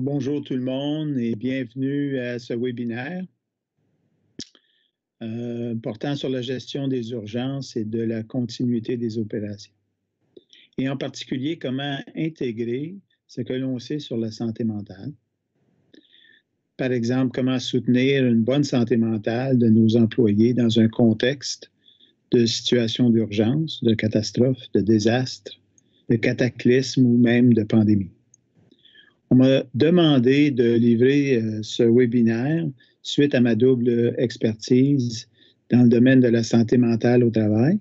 Bonjour tout le monde et bienvenue à ce webinaire portant sur la gestion des urgences et de la continuité des opérations. Et en particulier, comment intégrer ce que l'on sait sur la santé mentale. Par exemple, comment soutenir une bonne santé mentale de nos employés dans un contexte de situation d'urgence, de catastrophe, de désastre, de cataclysme ou même de pandémie. On m'a demandé de livrer ce webinaire suite à ma double expertise dans le domaine de la santé mentale au travail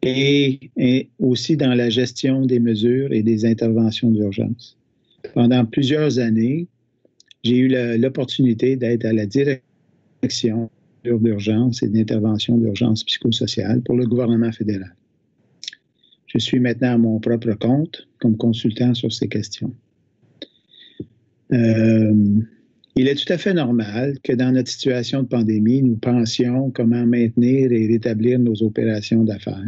et aussi dans la gestion des mesures et des interventions d'urgence. Pendant plusieurs années, j'ai eu l'opportunité d'être à la direction d'urgence et d'intervention d'urgence psychosociale pour le gouvernement fédéral. Je suis maintenant à mon propre compte comme consultant sur ces questions. Il est tout à fait normal que dans notre situation de pandémie, nous pensions comment maintenir et rétablir nos opérations d'affaires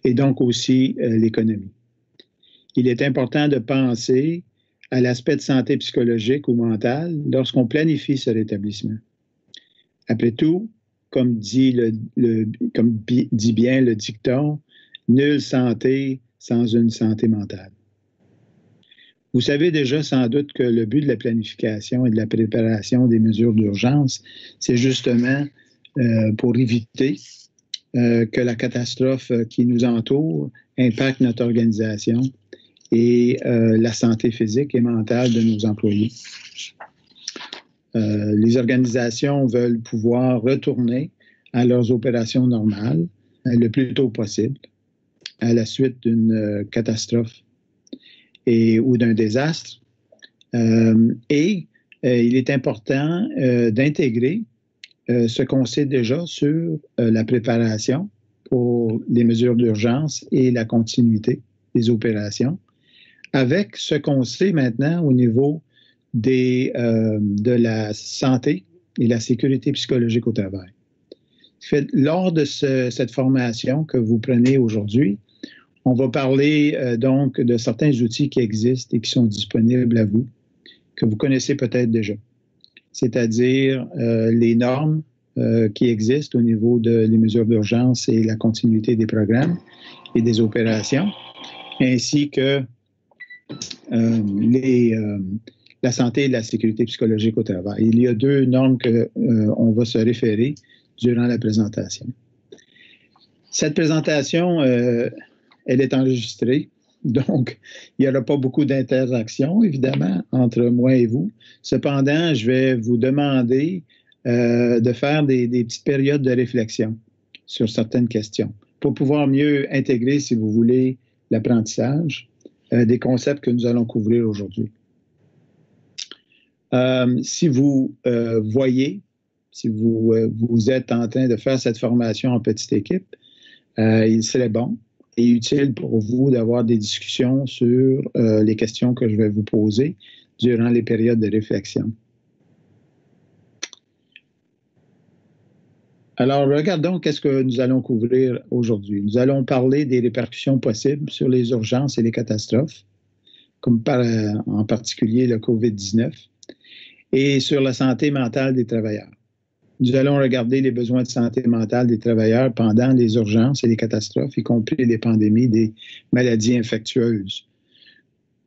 et donc aussi l'économie. Il est important de penser à l'aspect de santé psychologique ou mentale lorsqu'on planifie ce rétablissement. Après tout, comme dit bien le dicton, nulle santé sans une santé mentale. Vous savez déjà sans doute que le but de la planification et de la préparation des mesures d'urgence, c'est justement pour éviter que la catastrophe qui nous entoure impacte notre organisation et la santé physique et mentale de nos employés. Les organisations veulent pouvoir retourner à leurs opérations normales le plus tôt possible à la suite d'une catastrophe ou d'un désastre. Il est important d'intégrer ce qu'on sait déjà sur la préparation pour les mesures d'urgence et la continuité des opérations, avec ce qu'on sait maintenant au niveau de la santé et la sécurité psychologique au travail. Lors de cette formation que vous prenez aujourd'hui, on va parler donc de certains outils qui existent et qui sont disponibles à vous, que vous connaissez peut-être déjà, c'est-à-dire les normes qui existent au niveau des mesures d'urgence et la continuité des programmes et des opérations, ainsi que la santé et la sécurité psychologique au travail. Il y a deux normes qu'on va se référer durant la présentation. Cette présentation, elle est enregistrée, donc il n'y aura pas beaucoup d'interaction, évidemment, entre moi et vous. Cependant, je vais vous demander de faire des petites périodes de réflexion sur certaines questions pour pouvoir mieux intégrer, si vous voulez, l'apprentissage des concepts que nous allons couvrir aujourd'hui. Si vous voyez, si vous êtes en train de faire cette formation en petite équipe, il serait bon et utile pour vous d'avoir des discussions sur les questions que je vais vous poser durant les périodes de réflexion. Alors, regardons qu'est-ce que nous allons couvrir aujourd'hui. Nous allons parler des répercussions possibles sur les urgences et les catastrophes, comme en particulier le COVID-19, et sur la santé mentale des travailleurs. Nous allons regarder les besoins de santé mentale des travailleurs pendant les urgences et les catastrophes, y compris les pandémies des maladies infectieuses.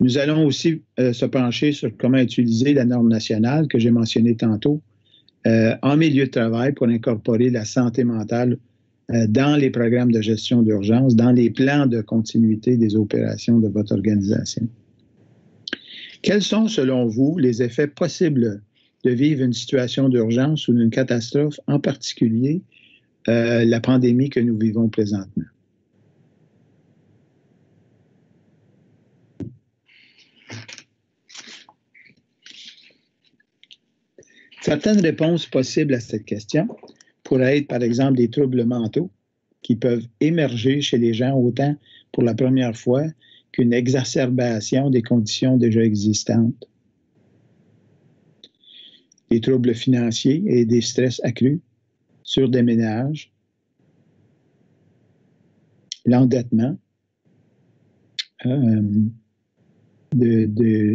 Nous allons aussi se pencher sur comment utiliser la norme nationale que j'ai mentionnée tantôt en milieu de travail pour incorporer la santé mentale dans les programmes de gestion d'urgence, dans les plans de continuité des opérations de votre organisation. Quels sont, selon vous, les effets possibles de vivre une situation d'urgence ou d'une catastrophe, en particulier la pandémie que nous vivons présentement? Certaines réponses possibles à cette question pourraient être, par exemple, des troubles mentaux qui peuvent émerger chez les gens autant pour la première fois qu'une exacerbation des conditions déjà existantes. Des troubles financiers et des stress accrus sur des ménages, l'endettement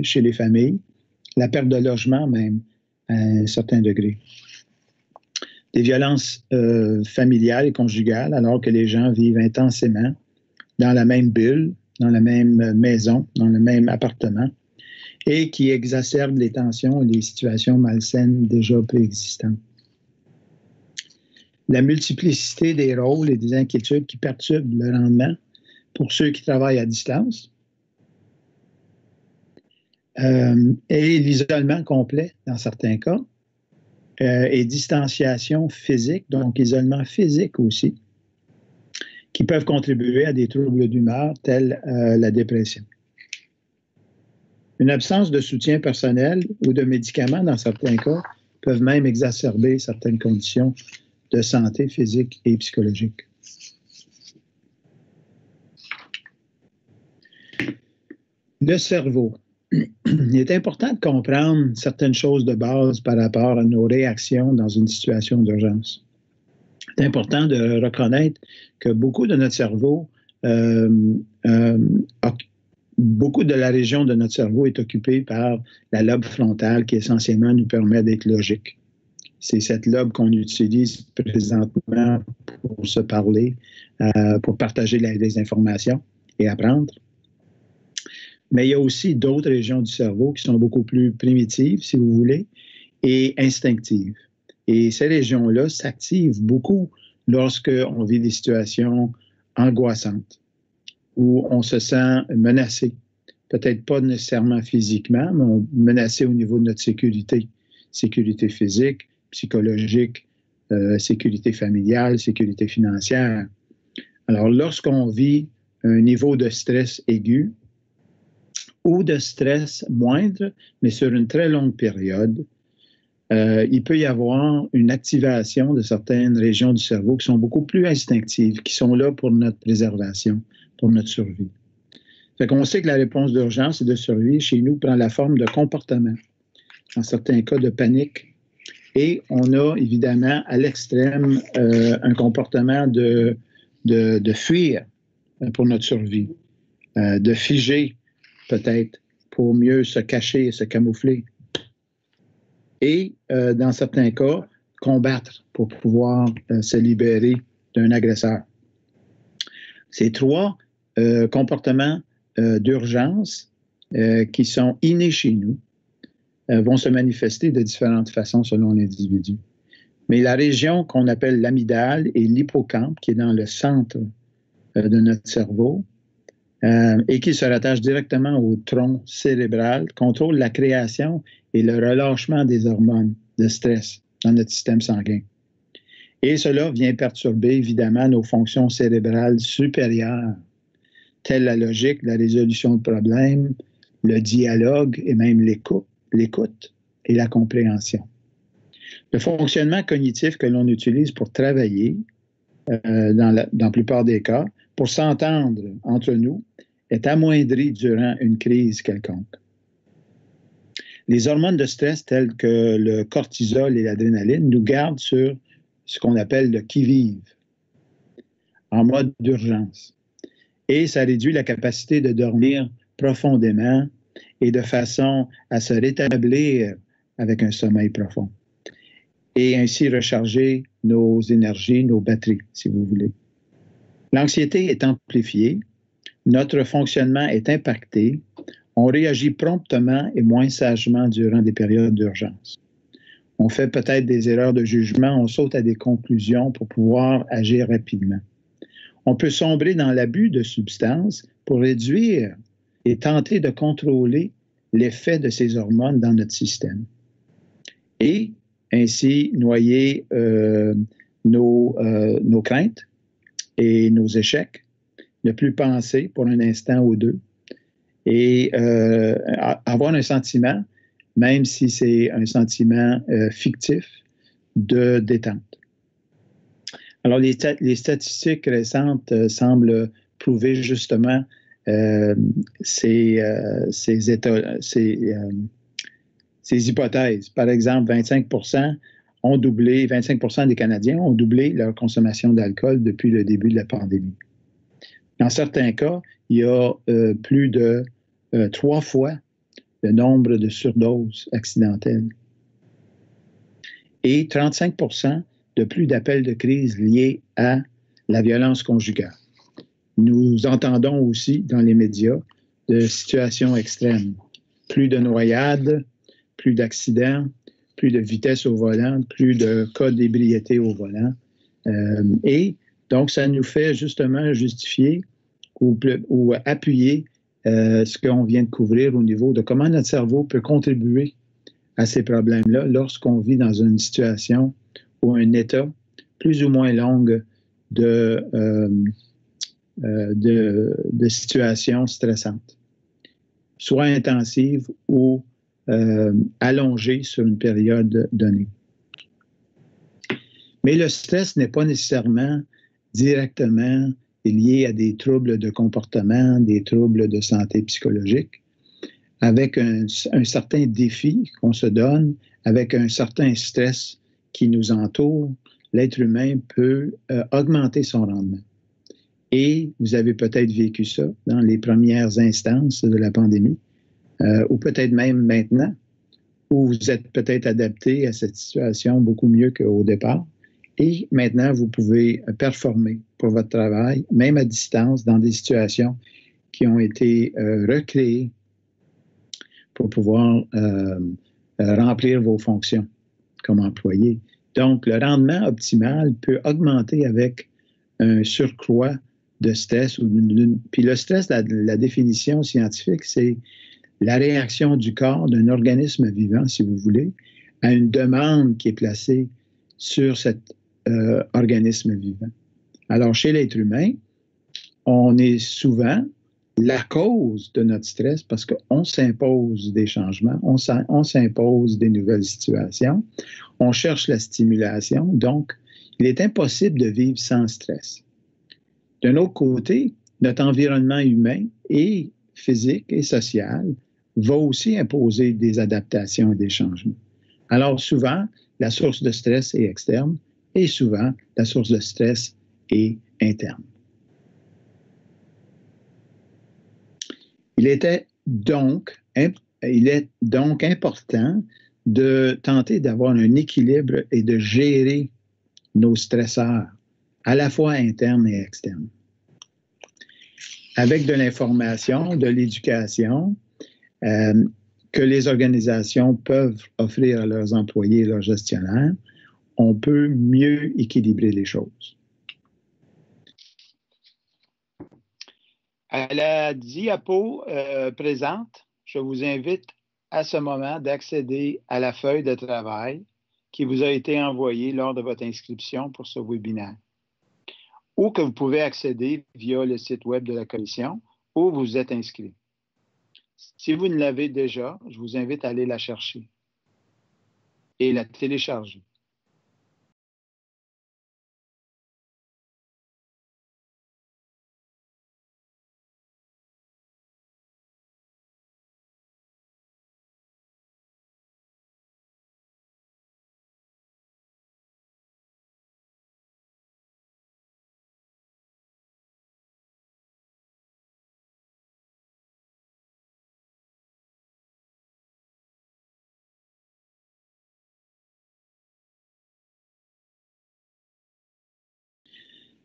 chez les familles la perte de logement même à un certain degré. Des violences familiales et conjugales, alors que les gens vivent intensément dans la même bulle, dans la même maison, dans le même appartement, et qui exacerbent les tensions et les situations malsaines déjà préexistantes. La multiplicité des rôles et des inquiétudes qui perturbent le rendement pour ceux qui travaillent à distance, et l'isolement complet dans certains cas, et distanciation physique, donc isolement physique aussi, qui peuvent contribuer à des troubles d'humeur tels la dépression. Une absence de soutien personnel ou de médicaments dans certains cas peuvent même exacerber certaines conditions de santé physique et psychologique. Le cerveau. Il est important de comprendre certaines choses de base par rapport à nos réactions dans une situation d'urgence. C'est important de reconnaître que beaucoup de notre cerveau, beaucoup de la région de notre cerveau est occupée par la lobe frontale qui essentiellement nous permet d'être logique. C'est cette lobe qu'on utilise présentement pour se parler, pour partager des informations et apprendre. Mais il y a aussi d'autres régions du cerveau qui sont beaucoup plus primitives, si vous voulez, et instinctives. Et ces régions-là s'activent beaucoup lorsqu'on vit des situations angoissantes, où on se sent menacé. Peut-être pas nécessairement physiquement, mais menacé au niveau de notre sécurité. Sécurité physique, psychologique, sécurité familiale, sécurité financière. Alors, lorsqu'on vit un niveau de stress aigu, ou de stress moindre, mais sur une très longue période, il peut y avoir une activation de certaines régions du cerveau qui sont beaucoup plus instinctives, qui sont là pour notre préservation, pour notre survie. Fait qu'on sait que la réponse d'urgence et de survie chez nous prend la forme de comportement, en certains cas de panique. Et on a évidemment à l'extrême un comportement de fuir pour notre survie, de figer peut-être pour mieux se cacher et se camoufler. Et dans certains cas, combattre pour pouvoir se libérer d'un agresseur. Ces trois comportements d'urgence qui sont innés chez nous vont se manifester de différentes façons selon l'individu. Mais la région qu'on appelle l'amygdale et l'hippocampe, qui est dans le centre de notre cerveau, et qui se rattache directement au tronc cérébral, contrôle la création et le relâchement des hormones de stress dans notre système sanguin. Et cela vient perturber évidemment nos fonctions cérébrales supérieures, telles la logique, la résolution de problèmes, le dialogue et même l'écoute et la compréhension. Le fonctionnement cognitif que l'on utilise pour travailler, dans la plupart des cas, pour s'entendre entre nous, est amoindri durant une crise quelconque. Les hormones de stress telles que le cortisol et l'adrénaline nous gardent sur ce qu'on appelle le qui-vive, en mode d'urgence. Et ça réduit la capacité de dormir profondément et de façon à se rétablir avec un sommeil profond. Et ainsi recharger nos énergies, nos batteries, si vous voulez. L'anxiété est amplifiée, notre fonctionnement est impacté, on réagit promptement et moins sagement durant des périodes d'urgence. On fait peut-être des erreurs de jugement, on saute à des conclusions pour pouvoir agir rapidement. On peut sombrer dans l'abus de substances pour réduire et tenter de contrôler l'effet de ces hormones dans notre système. Et ainsi noyer nos craintes et nos échecs, ne plus penser pour un instant ou deux, et avoir un sentiment, même si c'est un sentiment fictif, de détente. Alors, les statistiques récentes semblent prouver justement ces hypothèses. Par exemple, 25% des Canadiens ont doublé leur consommation d'alcool depuis le début de la pandémie. Dans certains cas, il y a plus de 3 fois le nombre de surdoses accidentelles et 35% de plus d'appels de crise liés à la violence conjugale. Nous entendons aussi dans les médias de situations extrêmes. Plus de noyades, plus d'accidents, plus de vitesse au volant, plus de cas d'ébriété au volant. Et donc, ça nous fait justement justifier ou appuyer ce qu'on vient de couvrir au niveau de comment notre cerveau peut contribuer à ces problèmes-là lorsqu'on vit dans une situation ou un état plus ou moins long de situations stressantes, soit intensives ou allongées sur une période donnée. Mais le stress n'est pas nécessairement directement lié à des troubles de comportement, des troubles de santé psychologique. Avec un certain défi qu'on se donne, avec un certain stress qui nous entoure, l'être humain peut augmenter son rendement. Et vous avez peut-être vécu ça dans les premières instances de la pandémie, ou peut-être même maintenant, où vous êtes peut-être adapté à cette situation beaucoup mieux qu'au départ. Et maintenant, vous pouvez performer pour votre travail, même à distance, dans des situations qui ont été recréées pour pouvoir remplir vos fonctions comme employé. Donc, le rendement optimal peut augmenter avec un surcroît de stress. Puis le stress, la définition scientifique, c'est la réaction du corps d'un organisme vivant, si vous voulez, à une demande qui est placée sur cet organisme vivant. Alors, chez l'être humain, on est souvent la cause de notre stress parce qu'on s'impose des changements, on s'impose des nouvelles situations, on cherche la stimulation, donc il est impossible de vivre sans stress. D'un autre côté, notre environnement humain et physique et social va aussi imposer des adaptations et des changements. Alors souvent, la source de stress est externe et souvent, la source de stress est interne. Il est donc important de tenter d'avoir un équilibre et de gérer nos stresseurs, à la fois internes et externes. Avec de l'information, de l'éducation que les organisations peuvent offrir à leurs employés et leurs gestionnaires, on peut mieux équilibrer les choses. À la diapo présente, je vous invite à ce moment d'accéder à la feuille de travail qui vous a été envoyée lors de votre inscription pour ce webinaire, ou que vous pouvez accéder via le site web de la commission où vous êtes inscrit. Si vous ne l'avez déjà, je vous invite à aller la chercher et la télécharger.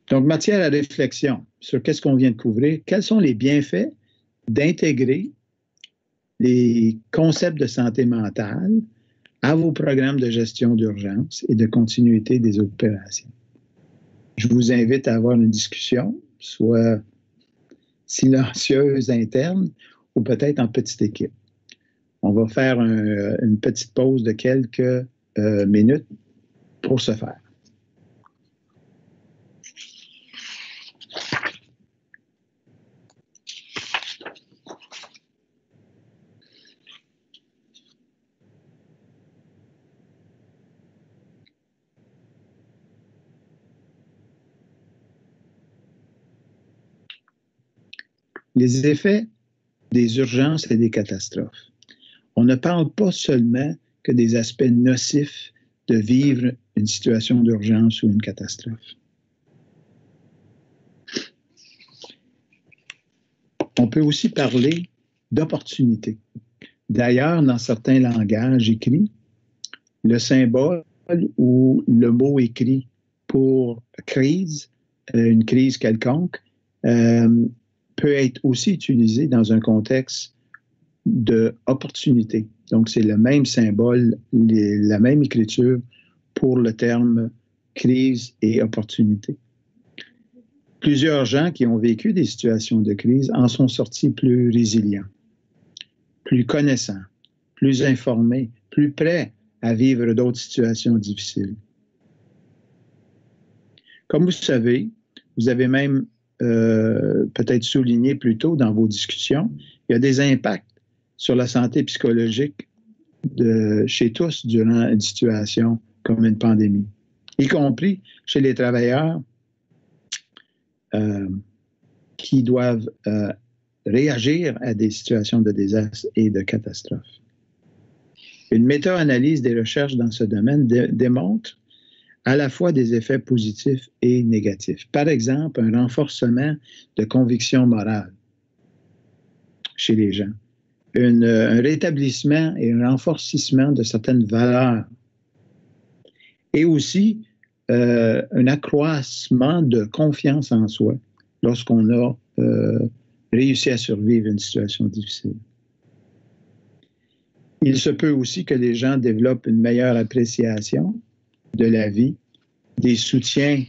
Donc, matière à réflexion sur qu'est-ce qu'on vient de couvrir, quels sont les bienfaits d'intégrer les concepts de santé mentale à vos programmes de gestion d'urgence et de continuité des opérations. Je vous invite à avoir une discussion, soit silencieuse interne ou peut-être en petite équipe. On va faire une petite pause de quelques minutes pour ce faire. Les effets des urgences et des catastrophes. On ne parle pas seulement que des aspects nocifs de vivre une situation d'urgence ou une catastrophe. On peut aussi parler d'opportunités. D'ailleurs, dans certains langages écrits, le symbole ou le mot écrit pour crise, une crise quelconque, peut être aussi utilisé dans un contexte d'opportunité. Donc, c'est le même symbole, la même écriture pour le terme crise et opportunité. Plusieurs gens qui ont vécu des situations de crise en sont sortis plus résilients, plus connaissants, plus informés, plus prêts à vivre d'autres situations difficiles. Comme vous savez, vous avez même peut-être souligné plus tôt dans vos discussions, il y a des impacts sur la santé psychologique chez tous durant une situation comme une pandémie, y compris chez les travailleurs qui doivent réagir à des situations de désastre et de catastrophe. Une méta-analyse des recherches dans ce domaine démontre à la fois des effets positifs et négatifs. Par exemple, un renforcement de conviction morale chez les gens, un rétablissement et un renforcissement de certaines valeurs, et aussi un accroissement de confiance en soi lorsqu'on a réussi à survivre une situation difficile. Il se peut aussi que les gens développent une meilleure appréciation de la vie, des soutiens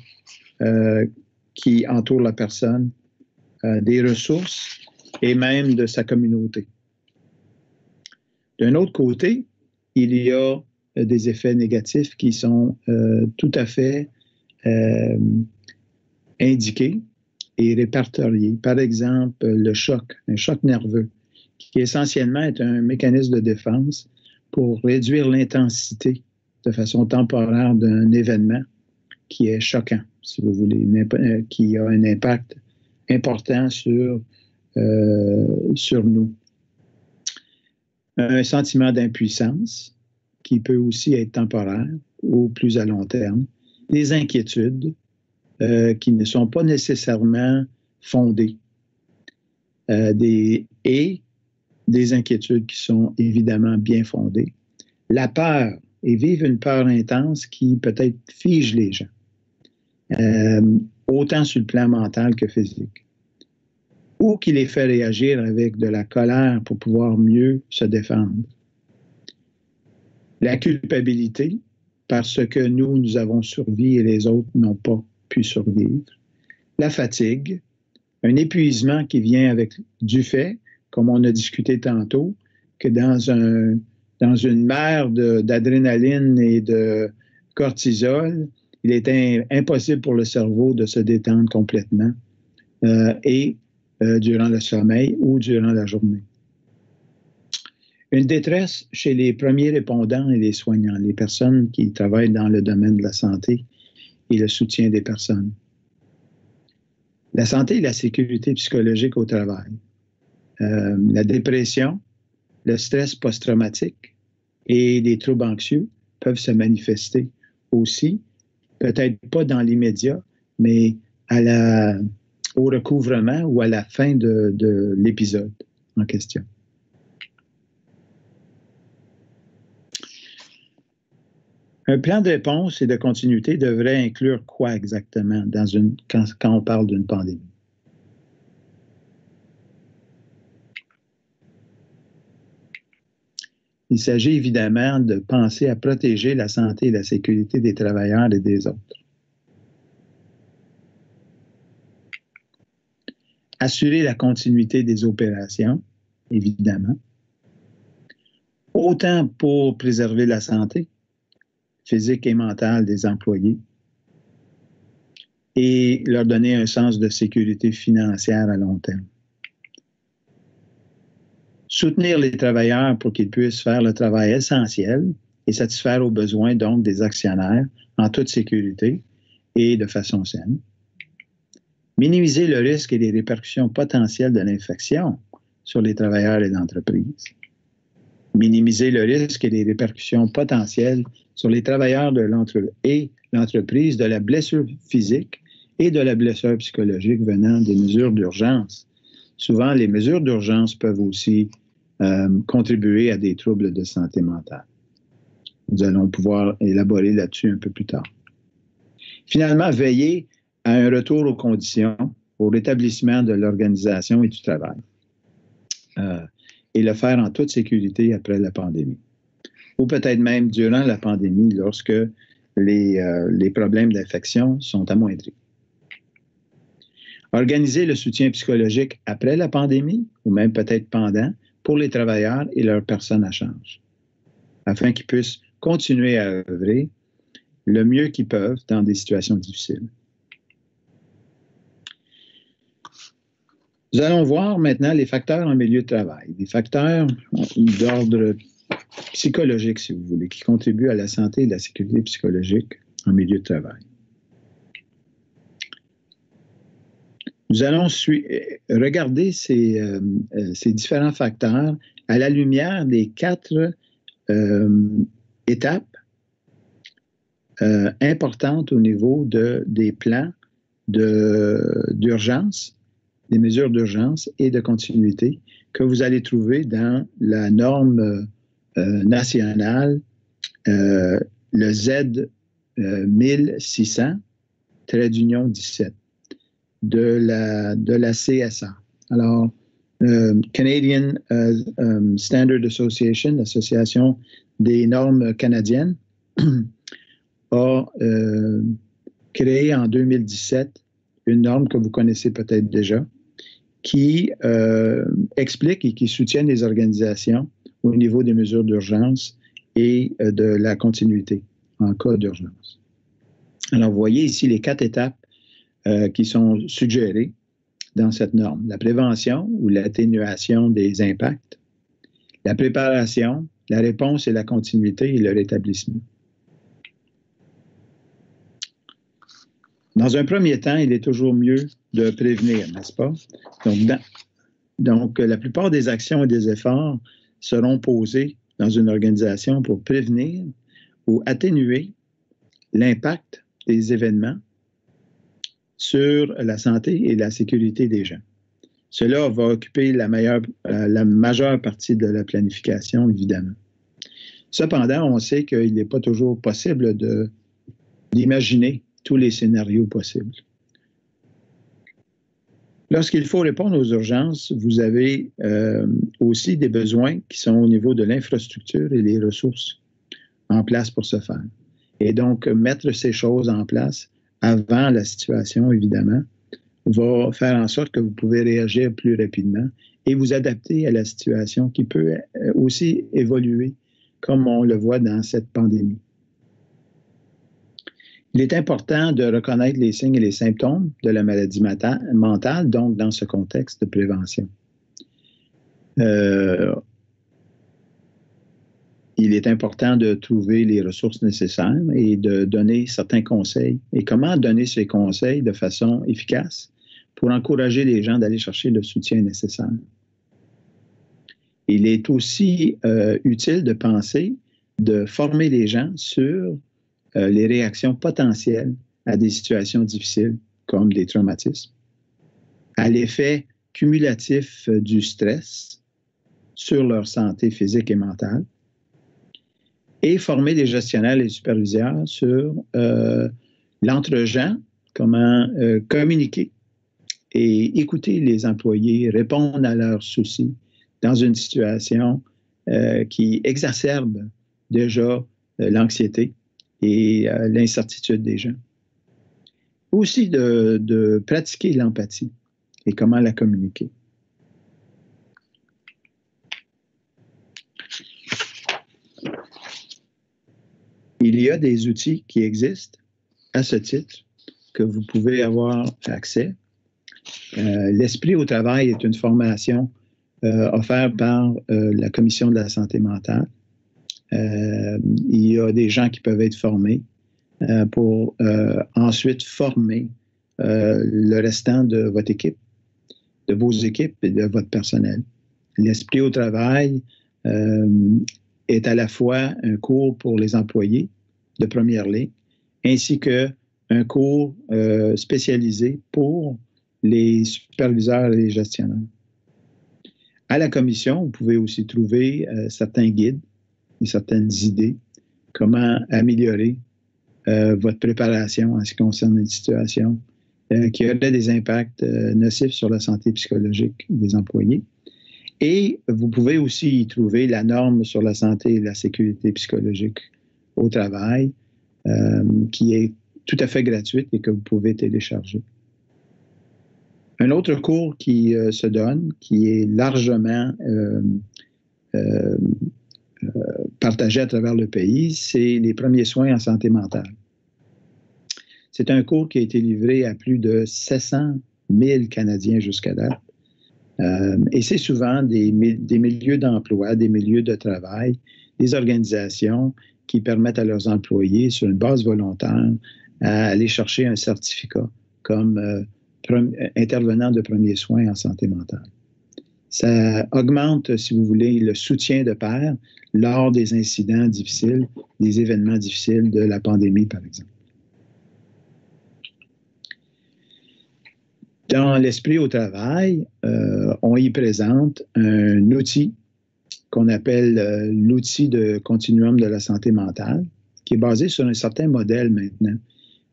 qui entourent la personne, des ressources et même de sa communauté. D'un autre côté, il y a des effets négatifs qui sont tout à fait indiqués et répertoriés. Par exemple, le choc, un choc nerveux, qui essentiellement est un mécanisme de défense pour réduire l'intensité de façon temporaire d'un événement qui est choquant, si vous voulez, qui a un impact important sur nous. Un sentiment d'impuissance qui peut aussi être temporaire ou plus à long terme. Des inquiétudes qui ne sont pas nécessairement fondées. Des inquiétudes qui sont évidemment bien fondées. La peur, et vivre une peur intense qui peut-être fige les gens, autant sur le plan mental que physique, ou qui les fait réagir avec de la colère pour pouvoir mieux se défendre. La culpabilité, parce que nous avons survécu et les autres n'ont pas pu survivre. La fatigue, un épuisement qui vient du fait, comme on a discuté tantôt, que dans une mer d'adrénaline et de cortisol, il est impossible pour le cerveau de se détendre complètement durant le sommeil ou durant la journée. Une détresse chez les premiers répondants et les soignants, les personnes qui travaillent dans le domaine de la santé et le soutien des personnes. La santé et la sécurité psychologique au travail. La dépression, le stress post-traumatique et les troubles anxieux peuvent se manifester aussi, peut-être pas dans l'immédiat, mais au recouvrement ou à la fin de l'épisode en question. Un plan de réponse et de continuité devrait inclure quoi exactement quand on parle d'une pandémie? Il s'agit évidemment de penser à protéger la santé et la sécurité des travailleurs et des autres. Assurer la continuité des opérations, évidemment. Autant pour préserver la santé physique et mentale des employés et leur donner un sens de sécurité financière à long terme. Soutenir les travailleurs pour qu'ils puissent faire le travail essentiel et satisfaire aux besoins donc des actionnaires en toute sécurité et de façon saine. Minimiser le risque et les répercussions potentielles de l'infection sur les travailleurs et l'entreprise. Minimiser le risque et les répercussions potentielles sur les travailleurs et l'entreprise de la blessure physique et de la blessure psychologique venant des mesures d'urgence. Souvent, les mesures d'urgence peuvent aussi contribuer à des troubles de santé mentale. Nous allons pouvoir élaborer là-dessus un peu plus tard. Finalement, veiller à un retour aux conditions, au rétablissement de l'organisation et du travail. Et le faire en toute sécurité après la pandémie. Ou peut-être même durant la pandémie, lorsque les problèmes d'infection sont amoindris. Organiser le soutien psychologique après la pandémie, ou même peut-être pendant, pour les travailleurs et leurs personnes à charge, afin qu'ils puissent continuer à œuvrer le mieux qu'ils peuvent dans des situations difficiles. Nous allons voir maintenant les facteurs en milieu de travail, des facteurs d'ordre psychologique, si vous voulez, qui contribuent à la santé et la sécurité psychologique en milieu de travail. Nous allons regarder ces différents facteurs à la lumière des 4 étapes importantes au niveau des plans d'urgence, des mesures d'urgence et de continuité que vous allez trouver dans la norme nationale, le Z 1600, trait d'union 17, de la CSA. Alors, Canadian Standard Association, l'Association des normes canadiennes, a créé en 2017 une norme que vous connaissez peut-être déjà, qui explique et qui soutient les organisations au niveau des mesures d'urgence et de la continuité en cas d'urgence. Alors, vous voyez ici les 4 étapes qui sont suggérées dans cette norme. La prévention ou l'atténuation des impacts, la préparation, la réponse et la continuité et le rétablissement. Dans un premier temps, il est toujours mieux de prévenir, n'est-ce pas? Donc, la plupart des actions et des efforts seront posés dans une organisation pour prévenir ou atténuer l'impact des événements sur la santé et la sécurité des gens. Cela va occuper la majeure partie de la planification, évidemment. Cependant, on sait qu'il n'est pas toujours possible d'imaginer tous les scénarios possibles. Lorsqu'il faut répondre aux urgences, vous avez aussi des besoins qui sont au niveau de l'infrastructure et des ressources en place pour ce faire. Et donc, mettre ces choses en place avant la situation, évidemment, va faire en sorte que vous pouvez réagir plus rapidement et vous adapter à la situation qui peut aussi évoluer, comme on le voit dans cette pandémie. Il est important de reconnaître les signes et les symptômes de la maladie mentale, donc dans ce contexte de prévention. Il est important de trouver les ressources nécessaires et de donner certains conseils. Et comment donner ces conseils de façon efficace pour encourager les gens d'aller chercher le soutien nécessaire. Il est aussi utile de penser, de former les gens sur les réactions potentielles à des situations difficiles, comme des traumatismes, à l'effet cumulatif du stress sur leur santé physique et mentale, et former les gestionnaires et les superviseurs sur l'entre-gens, comment communiquer et écouter les employés, répondre à leurs soucis dans une situation qui exacerbe déjà l'anxiété et l'incertitude des gens. Aussi de pratiquer l'empathie et comment la communiquer. Il y a des outils qui existent à ce titre que vous pouvez avoir accès. L'Esprit au travail est une formation offerte par la Commission de la santé mentale. Il y a des gens qui peuvent être formés pour ensuite former le restant de votre équipe, de vos équipes et de votre personnel. L'Esprit au travail est à la fois un cours pour les employés de première ligne, ainsi qu'un cours spécialisé pour les superviseurs et les gestionnaires. À la commission, vous pouvez aussi trouver certains guides et certaines idées comment améliorer votre préparation en ce qui concerne une situation qui aurait des impacts nocifs sur la santé psychologique des employés. Et vous pouvez aussi y trouver la norme sur la santé et la sécurité psychologique au travail, qui est tout à fait gratuite et que vous pouvez télécharger. Un autre cours qui se donne, qui est largement partagé à travers le pays, c'est les premiers soins en santé mentale. C'est un cours qui a été livré à plus de 700 000 Canadiens jusqu'à date. Et c'est souvent des milieux d'emploi, des milieux de travail, des organisations qui permettent à leurs employés, sur une base volontaire, à aller chercher un certificat comme intervenant de premiers soins en santé mentale. Ça augmente, si vous voulez, le soutien de pairs lors des incidents difficiles, des événements difficiles de la pandémie, par exemple. Dans l'esprit au travail, on y présente un outil qu'on appelle l'outil de continuum de la santé mentale, qui est basé sur un certain modèle maintenant,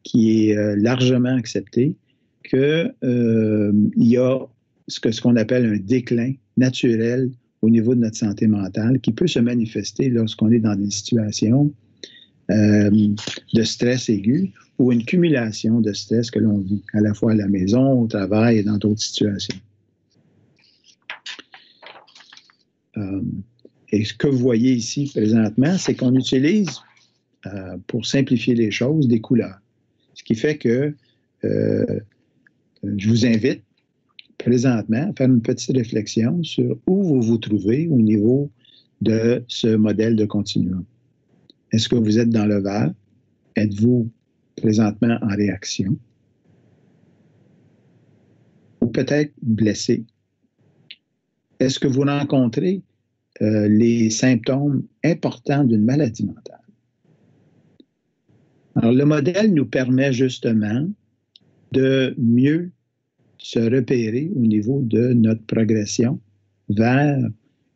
qui est largement accepté, qu'il y a ce qu'on appelle un déclin naturel au niveau de notre santé mentale qui peut se manifester lorsqu'on est dans des situations de stress aigu ou une cumulation de stress que l'on vit, à la fois à la maison, au travail et dans d'autres situations. Et ce que vous voyez ici présentement, c'est qu'on utilise, pour simplifier les choses, des couleurs. Ce qui fait que je vous invite présentement à faire une petite réflexion sur où vous vous trouvez au niveau de ce modèle de continuum. Est-ce que vous êtes dans le vert? Êtes-vous présentement en réaction? Ou peut-être blessé? Est-ce que vous rencontrez les symptômes importants d'une maladie mentale? Alors, le modèle nous permet justement de mieux se repérer au niveau de notre progression vers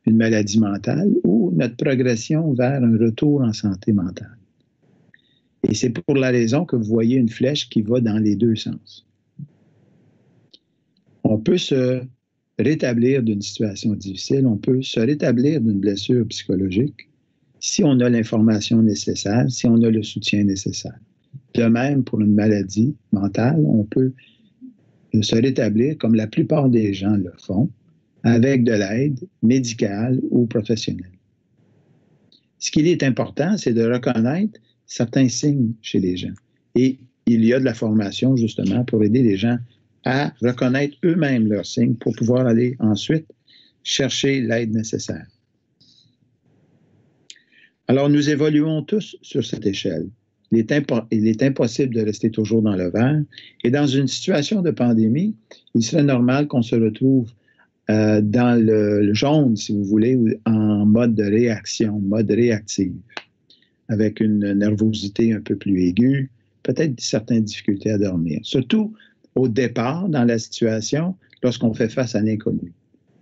une maladie mentale ou notre progression vers un retour en santé mentale. Et c'est pour la raison que vous voyez une flèche qui va dans les deux sens. On peut se rétablir d'une situation difficile, on peut se rétablir d'une blessure psychologique si on a l'information nécessaire, si on a le soutien nécessaire. De même, pour une maladie mentale, on peut se rétablir, comme la plupart des gens le font, avec de l'aide médicale ou professionnelle. Ce qu'il est important, c'est de reconnaître certains signes chez les gens. Et il y a de la formation, justement, pour aider les gens à reconnaître eux-mêmes leurs signes pour pouvoir aller ensuite chercher l'aide nécessaire. Alors, nous évoluons tous sur cette échelle. Il est impossible de rester toujours dans le vert. Et dans une situation de pandémie, il serait normal qu'on se retrouve dans le jaune, si vous voulez, en mode de réaction, mode réactive, avec une nervosité un peu plus aiguë, peut-être certaines difficultés à dormir. Surtout au départ dans la situation, lorsqu'on fait face à l'inconnu.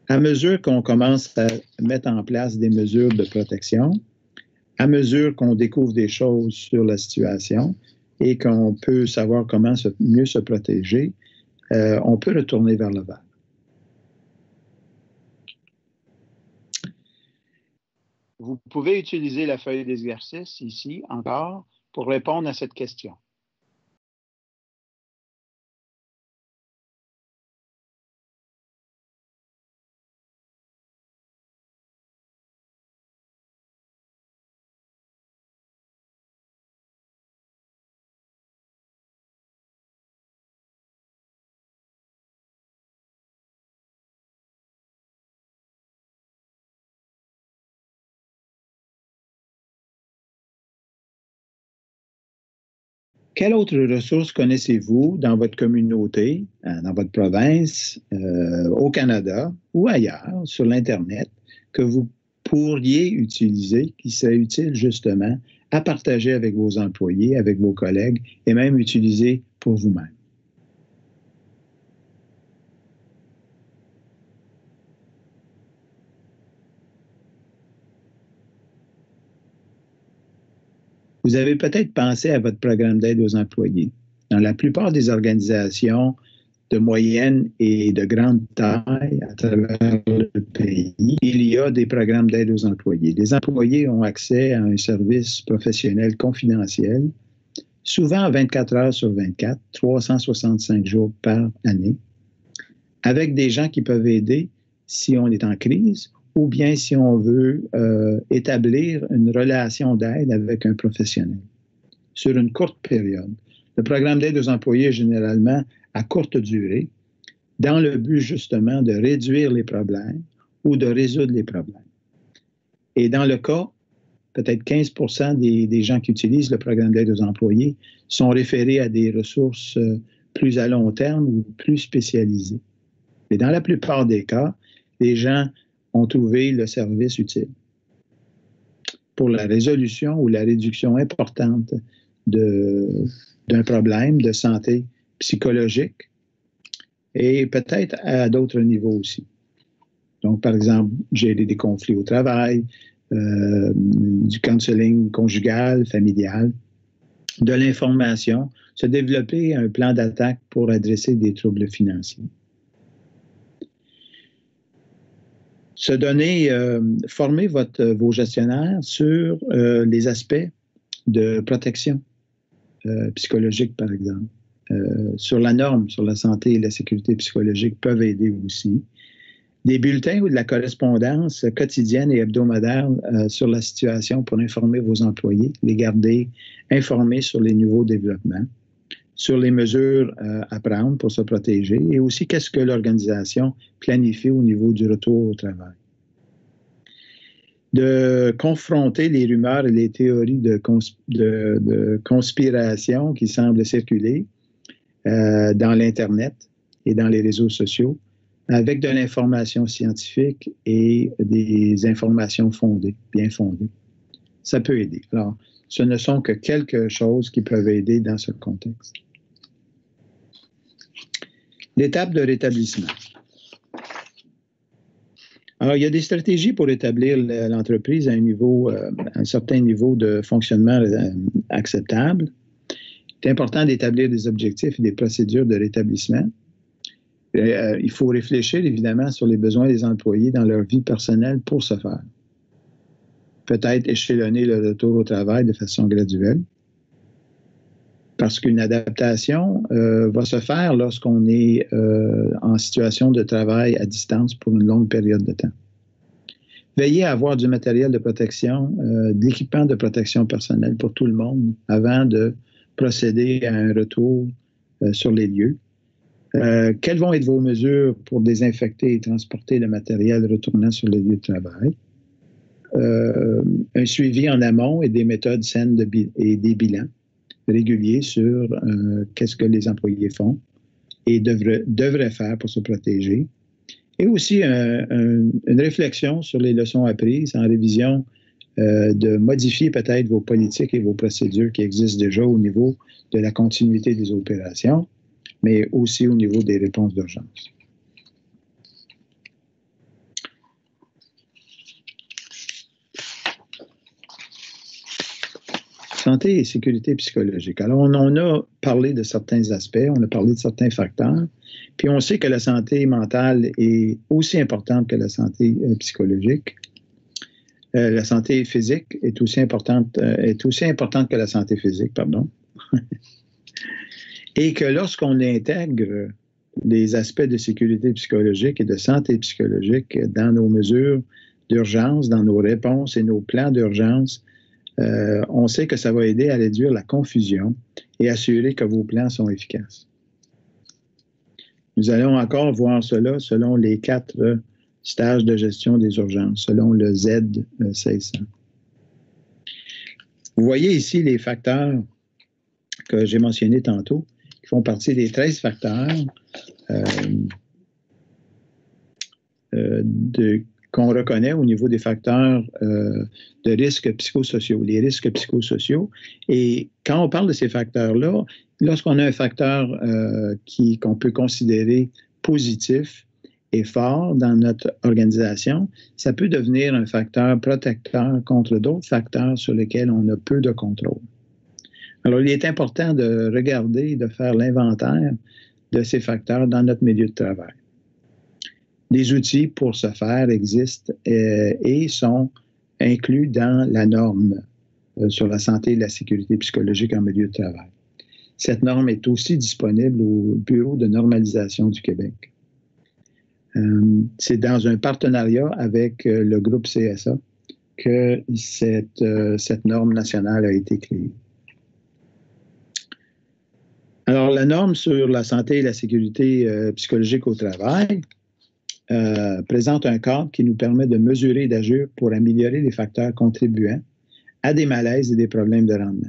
À mesure qu'on commence à mettre en place des mesures de protection, à mesure qu'on découvre des choses sur la situation et qu'on peut savoir comment mieux se protéger, on peut retourner vers le vert. Vous pouvez utiliser la feuille d'exercice ici encore pour répondre à cette question. Quelle autre ressource connaissez-vous dans votre communauté, dans votre province, au Canada ou ailleurs, sur l'Internet, que vous pourriez utiliser, qui serait utile justement à partager avec vos employés, avec vos collègues et même utiliser pour vous-même? Vous avez peut-être pensé à votre programme d'aide aux employés. Dans la plupart des organisations de moyenne et de grande taille à travers le pays, il y a des programmes d'aide aux employés. Les employés ont accès à un service professionnel confidentiel, souvent 24 heures sur 24, 365 jours par année, avec des gens qui peuvent aider si on est en crise ou bien si on veut établir une relation d'aide avec un professionnel sur une courte période. Le programme d'aide aux employés est généralement à courte durée, dans le but justement de réduire les problèmes ou de résoudre les problèmes. Et dans le cas, peut-être 15% des gens qui utilisent le programme d'aide aux employés sont référés à des ressources plus à long terme ou plus spécialisées. Mais dans la plupart des cas, les gens ont trouvé le service utile pour la résolution ou la réduction importante d'un problème de santé psychologique et peut-être à d'autres niveaux aussi. Donc, par exemple, gérer des conflits au travail, du counseling conjugal, familial, de l'information, se développer un plan d'attaque pour adresser des troubles financiers. Se donner, former vos gestionnaires sur les aspects de protection psychologique, par exemple. Sur la norme, sur la santé et la sécurité psychologique peuvent aider aussi. Des bulletins ou de la correspondance quotidienne et hebdomadaire sur la situation pour informer vos employés, les garder informés sur les nouveaux développements, sur les mesures à prendre pour se protéger et aussi qu'est-ce que l'organisation planifie au niveau du retour au travail. De confronter les rumeurs et les théories de conspiration qui semblent circuler dans l'Internet et dans les réseaux sociaux avec de l'information scientifique et des informations fondées, bien fondées. Ça peut aider. Alors, ce ne sont que quelques choses qui peuvent aider dans ce contexte. L'étape de rétablissement. Alors, il y a des stratégies pour établir l'entreprise à un certain niveau de fonctionnement acceptable. C'est important d'établir des objectifs et des procédures de rétablissement. Il faut réfléchir, évidemment, sur les besoins des employés dans leur vie personnelle pour ce faire. Peut-être échelonner le retour au travail de façon graduelle. Parce qu'une adaptation va se faire lorsqu'on est en situation de travail à distance pour une longue période de temps. Veillez à avoir du matériel de protection, de l'équipement de protection personnelle pour tout le monde avant de procéder à un retour sur les lieux. Quelles vont être vos mesures pour désinfecter et transporter le matériel retournant sur les lieux de travail? Un suivi en amont et des méthodes saines et des bilans réguliers sur qu'est-ce que les employés font et devraient faire pour se protéger. Et aussi une réflexion sur les leçons apprises en révision de modifier peut-être vos politiques et vos procédures qui existent déjà au niveau de la continuité des opérations, mais aussi au niveau des réponses d'urgence. Santé et sécurité psychologique. Alors, on en a parlé de certains aspects, on a parlé de certains facteurs, puis on sait que la santé mentale est aussi importante que la santé psychologique. La santé physique est aussi importante que la santé physique, pardon. Et que lorsqu'on intègre les aspects de sécurité psychologique et de santé psychologique dans nos mesures d'urgence, dans nos réponses et nos plans d'urgence, on sait que ça va aider à réduire la confusion et assurer que vos plans sont efficaces. Nous allons encore voir cela selon les 4 stages de gestion des urgences, selon le Z600. Vous voyez ici les facteurs que j'ai mentionnés tantôt, qui font partie des 13 facteurs qu'on reconnaît au niveau des facteurs de risques psychosociaux, les risques psychosociaux. Et quand on parle de ces facteurs-là, lorsqu'on a un facteur qu'on peut considérer positif et fort dans notre organisation, ça peut devenir un facteur protecteur contre d'autres facteurs sur lesquels on a peu de contrôle. Alors, il est important de regarder, de faire l'inventaire de ces facteurs dans notre milieu de travail. Des outils pour ce faire existent et sont inclus dans la norme sur la santé et la sécurité psychologique en milieu de travail. Cette norme est aussi disponible au Bureau de normalisation du Québec. C'est dans un partenariat avec le groupe CSA que cette norme nationale a été créée. Alors, la norme sur la santé et la sécurité psychologique au travail présente un cadre qui nous permet de mesurer et d'agir pour améliorer les facteurs contribuant à des malaises et des problèmes de rendement.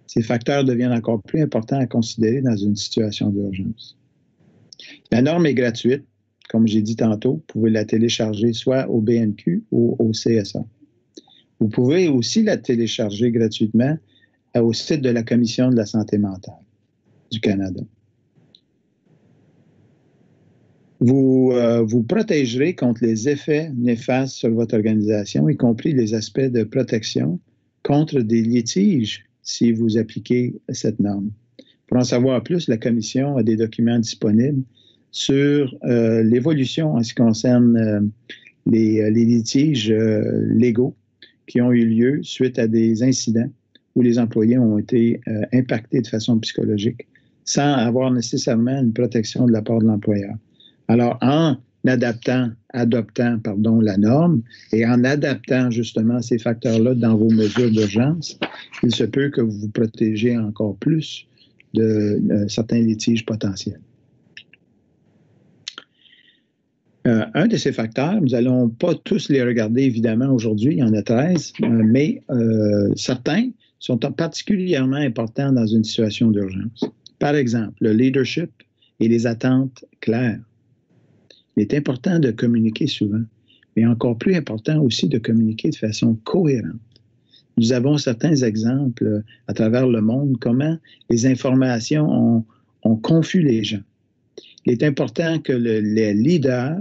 Ces facteurs deviennent encore plus importants à considérer dans une situation d'urgence. La norme est gratuite, comme j'ai dit tantôt. Vous pouvez la télécharger soit au BNQ ou au CSA. Vous pouvez aussi la télécharger gratuitement au site de la Commission de la santé mentale du Canada. Vous vous protégerez contre les effets néfastes sur votre organisation, y compris les aspects de protection contre des litiges si vous appliquez cette norme. Pour en savoir plus, la Commission a des documents disponibles sur l'évolution en ce qui concerne les litiges légaux qui ont eu lieu suite à des incidents où les employés ont été impactés de façon psychologique sans avoir nécessairement une protection de la part de l'employeur. Alors, en adoptant la norme et en adaptant justement ces facteurs-là dans vos mesures d'urgence, il se peut que vous vous protégez encore plus de certains litiges potentiels. Un de ces facteurs, nous n'allons pas tous les regarder évidemment aujourd'hui, il y en a 13, mais certains sont particulièrement importants dans une situation d'urgence. Par exemple, le leadership et les attentes claires. Il est important de communiquer souvent, mais encore plus important aussi de communiquer de façon cohérente. Nous avons certains exemples à travers le monde, comment les informations ont confus les gens. Il est important que les leaders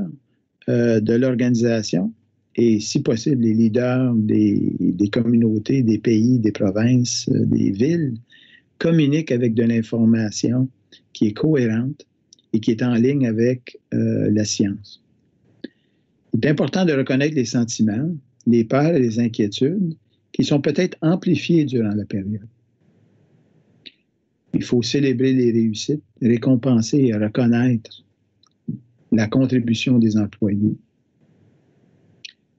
de l'organisation et, si possible, les leaders des communautés, des pays, des provinces, des villes, communiquent avec de l'information qui est cohérente et qui est en ligne avec la science. Il est important de reconnaître les sentiments, les peurs et les inquiétudes qui sont peut-être amplifiés durant la période. Il faut célébrer les réussites, récompenser et reconnaître la contribution des employés,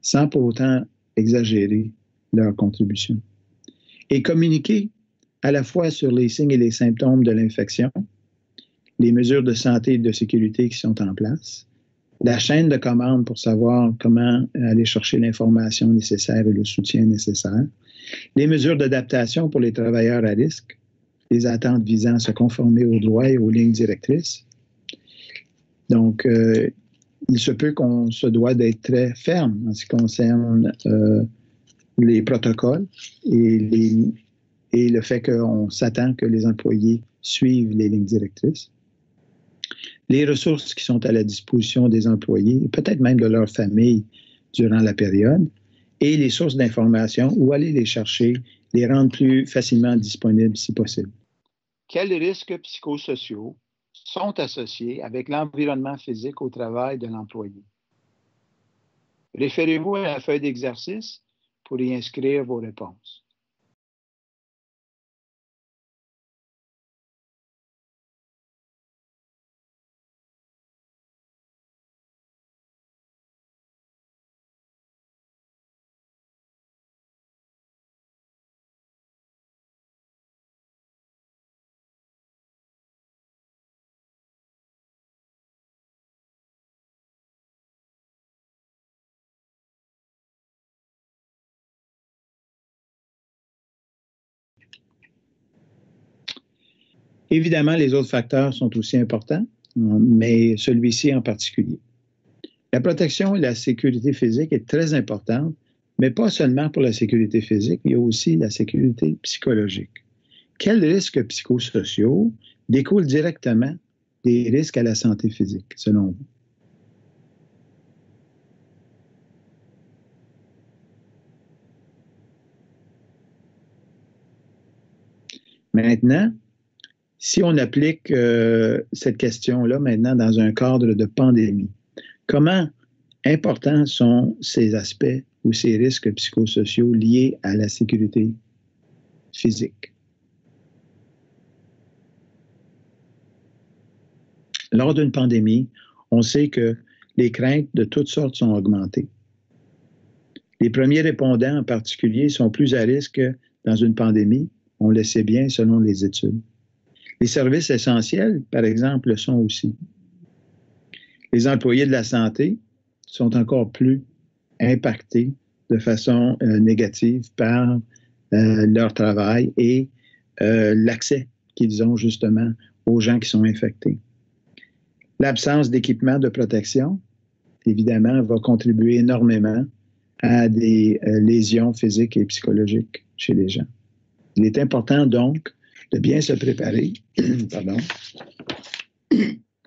sans pour autant exagérer leur contribution. Et communiquer à la fois sur les signes et les symptômes de l'infection, les mesures de santé et de sécurité qui sont en place, la chaîne de commande pour savoir comment aller chercher l'information nécessaire et le soutien nécessaire, les mesures d'adaptation pour les travailleurs à risque, les attentes visant à se conformer aux droits et aux lignes directrices. Donc, il se peut qu'on se doit d'être très ferme en ce qui concerne les protocoles et le fait qu'on s'attend que les employés suivent les lignes directrices. Les ressources qui sont à la disposition des employés, peut-être même de leur famille durant la période, et les sources d'information, où aller les chercher, les rendre plus facilement disponibles si possible. Quels risques psychosociaux sont associés avec l'environnement physique au travail de l'employé? Référez-vous à la feuille d'exercice pour y inscrire vos réponses. Évidemment, les autres facteurs sont aussi importants, mais celui-ci en particulier. La protection et la sécurité physique est très importante, mais pas seulement pour la sécurité physique, il y a aussi la sécurité psychologique. Quels risques psychosociaux découlent directement des risques à la santé physique, selon vous? Maintenant, si on applique cette question-là maintenant dans un cadre de pandémie, comment importants sont ces aspects ou ces risques psychosociaux liés à la sécurité physique? Lors d'une pandémie, on sait que les craintes de toutes sortes sont augmentées. Les premiers répondants en particulier sont plus à risque dans une pandémie, on le sait bien selon les études. Les services essentiels, par exemple, le sont aussi. Les employés de la santé sont encore plus impactés de façon négative par leur travail et l'accès qu'ils ont justement aux gens qui sont infectés. L'absence d'équipement de protection, évidemment, va contribuer énormément à des lésions physiques et psychologiques chez les gens. Il est important donc de bien se préparer,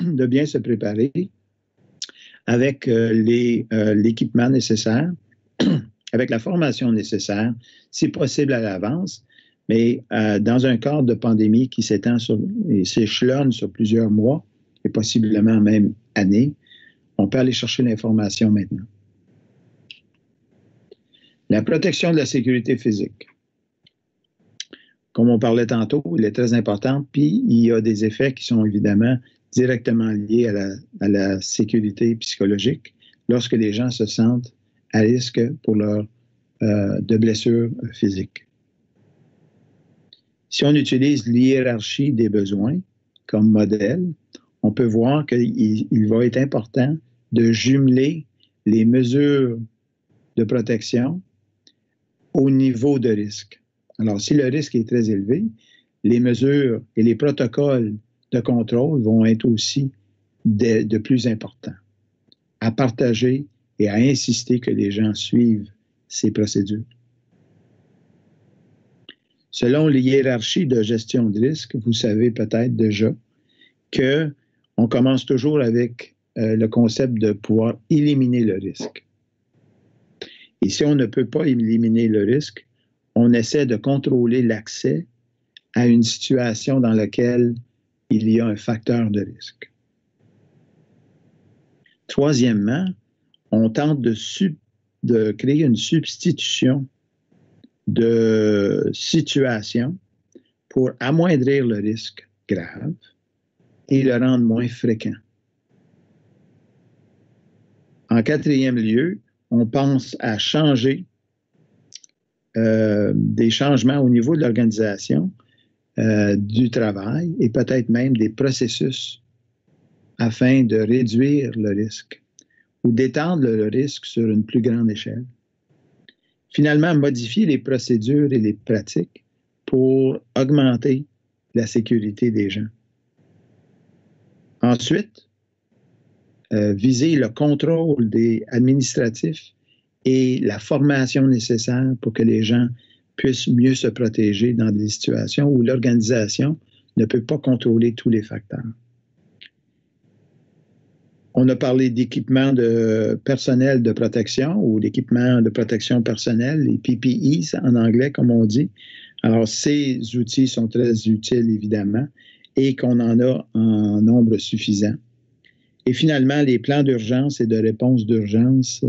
de bien se préparer avec l'équipement nécessaire, avec la formation nécessaire, si possible à l'avance, mais dans un cadre de pandémie qui s'étend et s'échelonne sur plusieurs mois et possiblement même années, on peut aller chercher l'information maintenant. La protection de la sécurité physique. Comme on parlait tantôt, elle est très importante, puis il y a des effets qui sont évidemment directement liés à la sécurité psychologique lorsque les gens se sentent à risque pour de blessures physiques. Si on utilise l'hiérarchie des besoins comme modèle, on peut voir qu'il va être important de jumeler les mesures de protection au niveau de risque. Alors, si le risque est très élevé, les mesures et les protocoles de contrôle vont être aussi de plus importants. À partager et à insister que les gens suivent ces procédures. Selon les hiérarchies de gestion de risque, vous savez peut-être déjà qu'on commence toujours avec le concept de pouvoir éliminer le risque. Et si on ne peut pas éliminer le risque, on essaie de contrôler l'accès à une situation dans laquelle il y a un facteur de risque. Troisièmement, on tente de créer une substitution de situation pour amoindrir le risque grave et le rendre moins fréquent. En quatrième lieu, on pense à changer des changements au niveau de l'organisation du travail et peut-être même des processus afin de réduire le risque ou d'étendre le risque sur une plus grande échelle. Finalement, modifier les procédures et les pratiques pour augmenter la sécurité des gens. Ensuite, viser le contrôle administratif et la formation nécessaire pour que les gens puissent mieux se protéger dans des situations où l'organisation ne peut pas contrôler tous les facteurs. On a parlé d'équipement de personnel de protection ou d'équipement de protection personnelle, les PPE en anglais, comme on dit. Alors, ces outils sont très utiles, évidemment, et qu'on en a en nombre suffisant. Et finalement, les plans d'urgence et de réponse d'urgence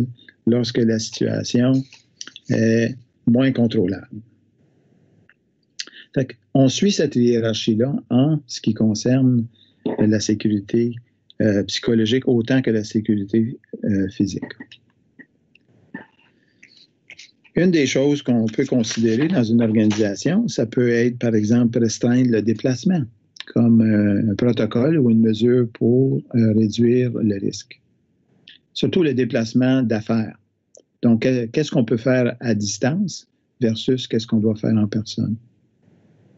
lorsque la situation est moins contrôlable. On suit cette hiérarchie-là en ce qui concerne la sécurité psychologique autant que la sécurité physique. Une des choses qu'on peut considérer dans une organisation, ça peut être, par exemple, restreindre le déplacement, comme un protocole ou une mesure pour réduire le risque. Surtout le déplacement d'affaires. Donc, qu'est-ce qu'on peut faire à distance versus qu'est-ce qu'on doit faire en personne?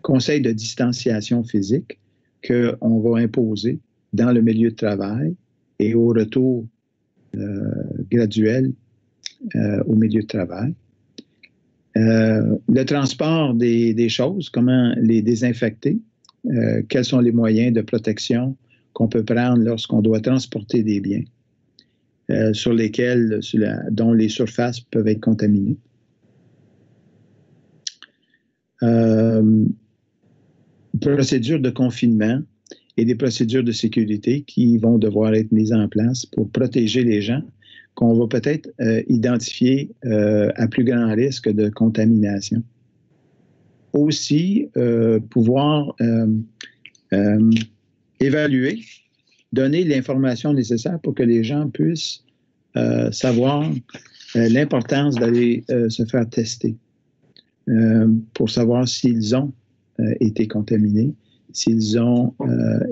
Conseil de distanciation physique qu'on va imposer dans le milieu de travail et au retour graduel au milieu de travail. Le transport des choses, comment les désinfecter, quels sont les moyens de protection qu'on peut prendre lorsqu'on doit transporter des biens dont les surfaces peuvent être contaminées. procédures de confinement et des procédures de sécurité qui vont devoir être mises en place pour protéger les gens qu'on va peut-être identifier à plus grand risque de contamination. Aussi, pouvoir évaluer, donner l'information nécessaire pour que les gens puissent savoir l'importance d'aller se faire tester pour savoir s'ils ont été contaminés, s'ils ont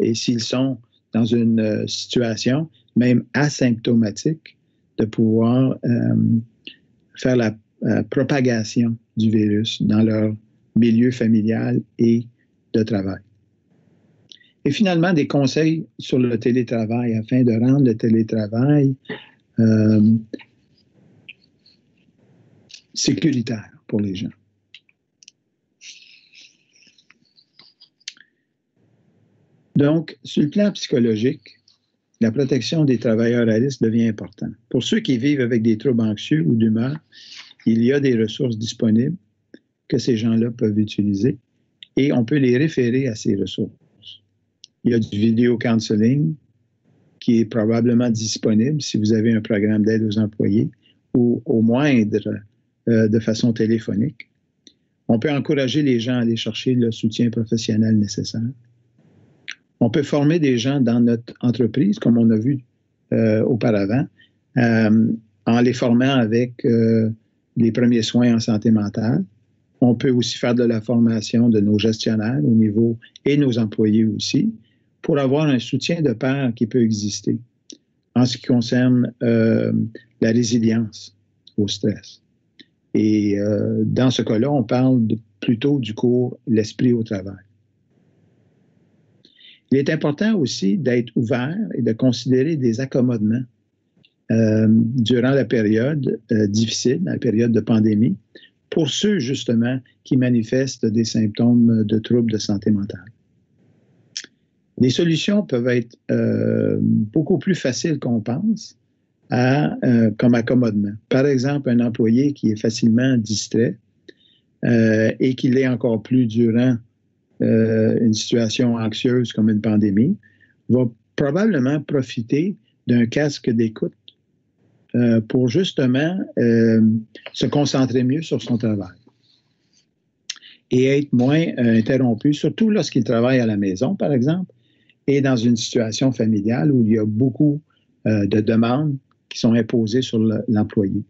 et s'ils sont dans une situation même asymptomatique, de pouvoir faire la propagation du virus dans leur milieu familial et de travail. Et finalement, des conseils sur le télétravail afin de rendre le télétravail sécuritaire pour les gens. Donc, sur le plan psychologique, la protection des travailleurs à risque devient importante. Pour ceux qui vivent avec des troubles anxieux ou d'humeur, il y a des ressources disponibles que ces gens-là peuvent utiliser et on peut les référer à ces ressources. Il y a du video counseling qui est probablement disponible si vous avez un programme d'aide aux employés ou au moindre de façon téléphonique. On peut encourager les gens à aller chercher le soutien professionnel nécessaire. On peut former des gens dans notre entreprise, comme on a vu auparavant, en les formant avec les premiers soins en santé mentale. On peut aussi faire de la formation de nos gestionnaires au niveau et nos employés aussi, pour avoir un soutien de pair qui peut exister en ce qui concerne la résilience au stress. Et dans ce cas-là, on parle plutôt du cours « L'esprit au travail ». Il est important aussi d'être ouvert et de considérer des accommodements durant la période difficile, la période de pandémie, pour ceux justement qui manifestent des symptômes de troubles de santé mentale. Les solutions peuvent être beaucoup plus faciles qu'on pense comme accommodement. Par exemple, un employé qui est facilement distrait et qui l'est encore plus durant une situation anxieuse comme une pandémie, va probablement profiter d'un casque d'écoute pour justement se concentrer mieux sur son travail et être moins interrompu, surtout lorsqu'il travaille à la maison, par exemple, et dans une situation familiale où il y a beaucoup de demandes qui sont imposées sur l'employé.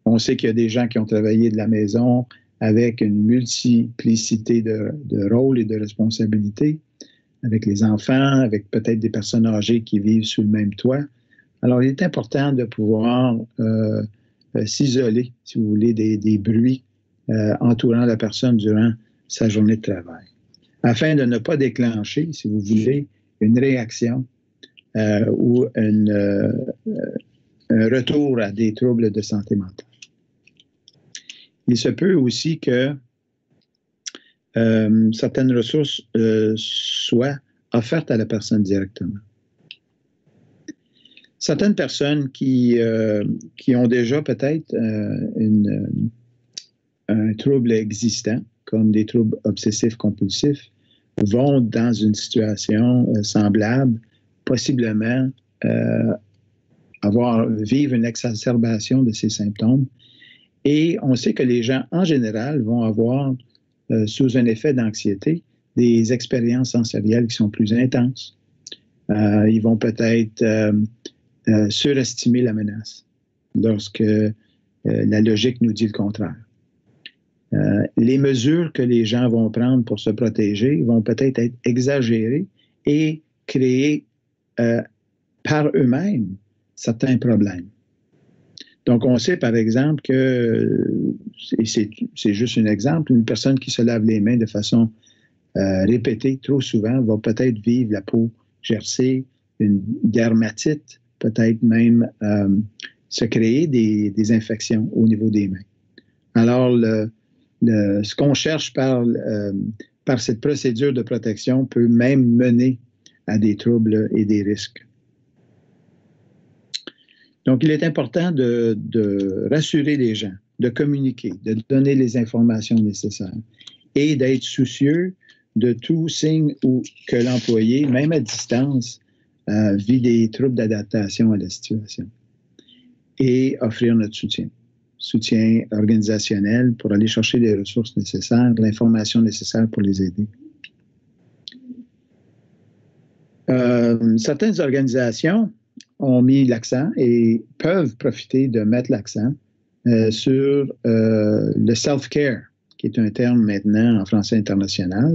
On sait qu'il y a des gens qui ont travaillé de la maison avec une multiplicité de rôles et de responsabilités, avec les enfants, avec peut-être des personnes âgées qui vivent sous le même toit. Alors, il est important de pouvoir s'isoler, si vous voulez, des bruits entourant la personne durant sa journée de travail, afin de ne pas déclencher, si vous voulez, une réaction ou un retour à des troubles de santé mentale. Il se peut aussi que certaines ressources soient offertes à la personne directement. Certaines personnes qui ont déjà peut-être un trouble existant, comme des troubles obsessifs compulsifs, vont dans une situation semblable, possiblement vivre une exacerbation de ces symptômes. Et on sait que les gens, en général, vont avoir, sous un effet d'anxiété, des expériences sensorielles qui sont plus intenses. Ils vont peut-être surestimer la menace lorsque la logique nous dit le contraire. Les mesures que les gens vont prendre pour se protéger vont peut-être être exagérées et créer par eux-mêmes certains problèmes. Donc, on sait, par exemple, que, et c'est juste un exemple, une personne qui se lave les mains de façon répétée trop souvent va peut-être vivre la peau gercée, une dermatite, peut-être même se créer des infections au niveau des mains. Alors, ce qu'on cherche par cette procédure de protection peut même mener à des troubles et des risques. Donc, il est important de rassurer les gens, de communiquer, de donner les informations nécessaires et d'être soucieux de tout signe où que l'employé, même à distance, vit des troubles d'adaptation à la situation et offrir notre soutien organisationnel pour aller chercher les ressources nécessaires, l'information nécessaire pour les aider. Certaines organisations ont mis l'accent et peuvent profiter de mettre l'accent sur le self-care, qui est un terme maintenant en français international,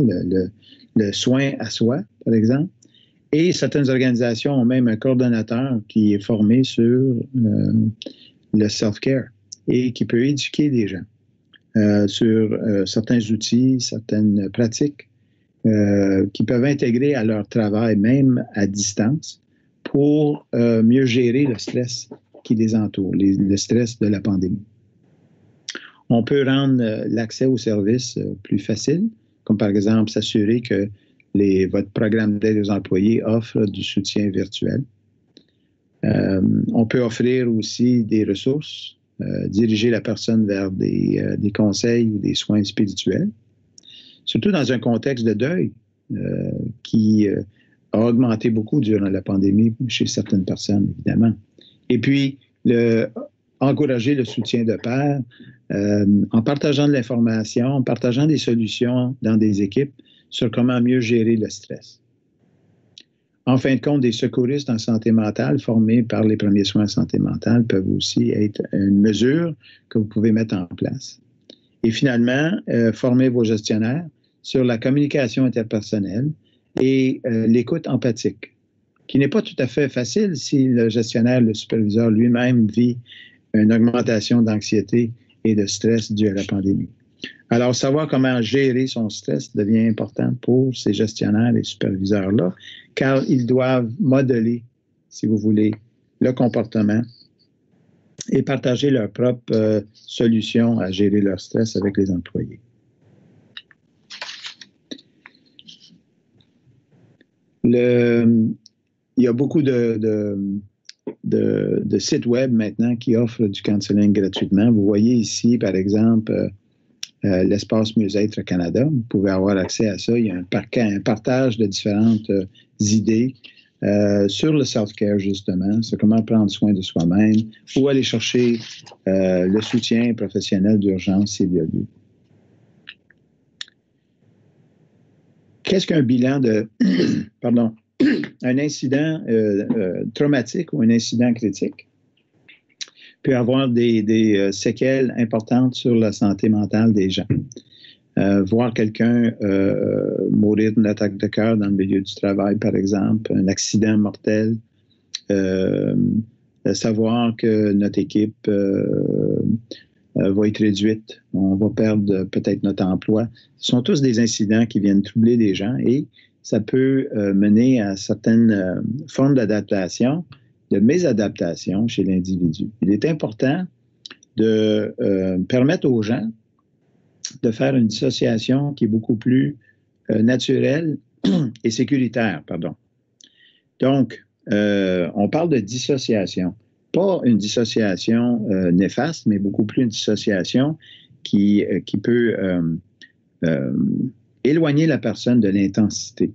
le soin à soi, par exemple. Et certaines organisations ont même un coordonnateur qui est formé sur le self-care et qui peut éduquer les gens sur certains outils, certaines pratiques qui peuvent intégrer à leur travail, même à distance, pour mieux gérer le stress qui les entoure, le stress de la pandémie. On peut rendre l'accès aux services plus facile, comme par exemple s'assurer que votre programme d'aide aux employés offre du soutien virtuel. On peut offrir aussi des ressources, diriger la personne vers des conseils ou des soins spirituels, surtout dans un contexte de deuil qui a augmenté beaucoup durant la pandémie chez certaines personnes, évidemment. Et puis, encourager le soutien de pairs en partageant de l'information, en partageant des solutions dans des équipes sur comment mieux gérer le stress. En fin de compte, des secouristes en santé mentale formés par les premiers soins en santé mentale peuvent aussi être une mesure que vous pouvez mettre en place. Et finalement, former vos gestionnaires sur la communication interpersonnelle et l'écoute empathique, qui n'est pas tout à fait facile si le gestionnaire, le superviseur lui-même vit une augmentation d'anxiété et de stress dû à la pandémie. Alors, savoir comment gérer son stress devient important pour ces gestionnaires et superviseurs-là, car ils doivent modeler, si vous voulez, le comportement et partager leurs propres solutions à gérer leur stress avec les employés. Il y a beaucoup de sites web maintenant qui offrent du counseling gratuitement. Vous voyez ici, par exemple, l'espace Mieux-être Canada. Vous pouvez avoir accès à ça. Il y a un partage de différentes idées sur le self-care, justement, sur comment prendre soin de soi-même ou aller chercher le soutien professionnel d'urgence s'il y a lieu. Qu'est-ce qu'un bilan un incident traumatique ou un incident critique peut avoir des séquelles importantes sur la santé mentale des gens. Voir quelqu'un mourir d'une attaque de cœur dans le milieu du travail, par exemple, un accident mortel, savoir que notre équipe va être réduite, on va perdre peut-être notre emploi. Ce sont tous des incidents qui viennent troubler les gens et ça peut mener à certaines formes d'adaptation, de mésadaptation chez l'individu. Il est important de permettre aux gens de faire une dissociation qui est beaucoup plus naturelle et sécuritaire, pardon. Donc, on parle de dissociation. Pas une dissociation néfaste, mais beaucoup plus une dissociation qui peut éloigner la personne de l'intensité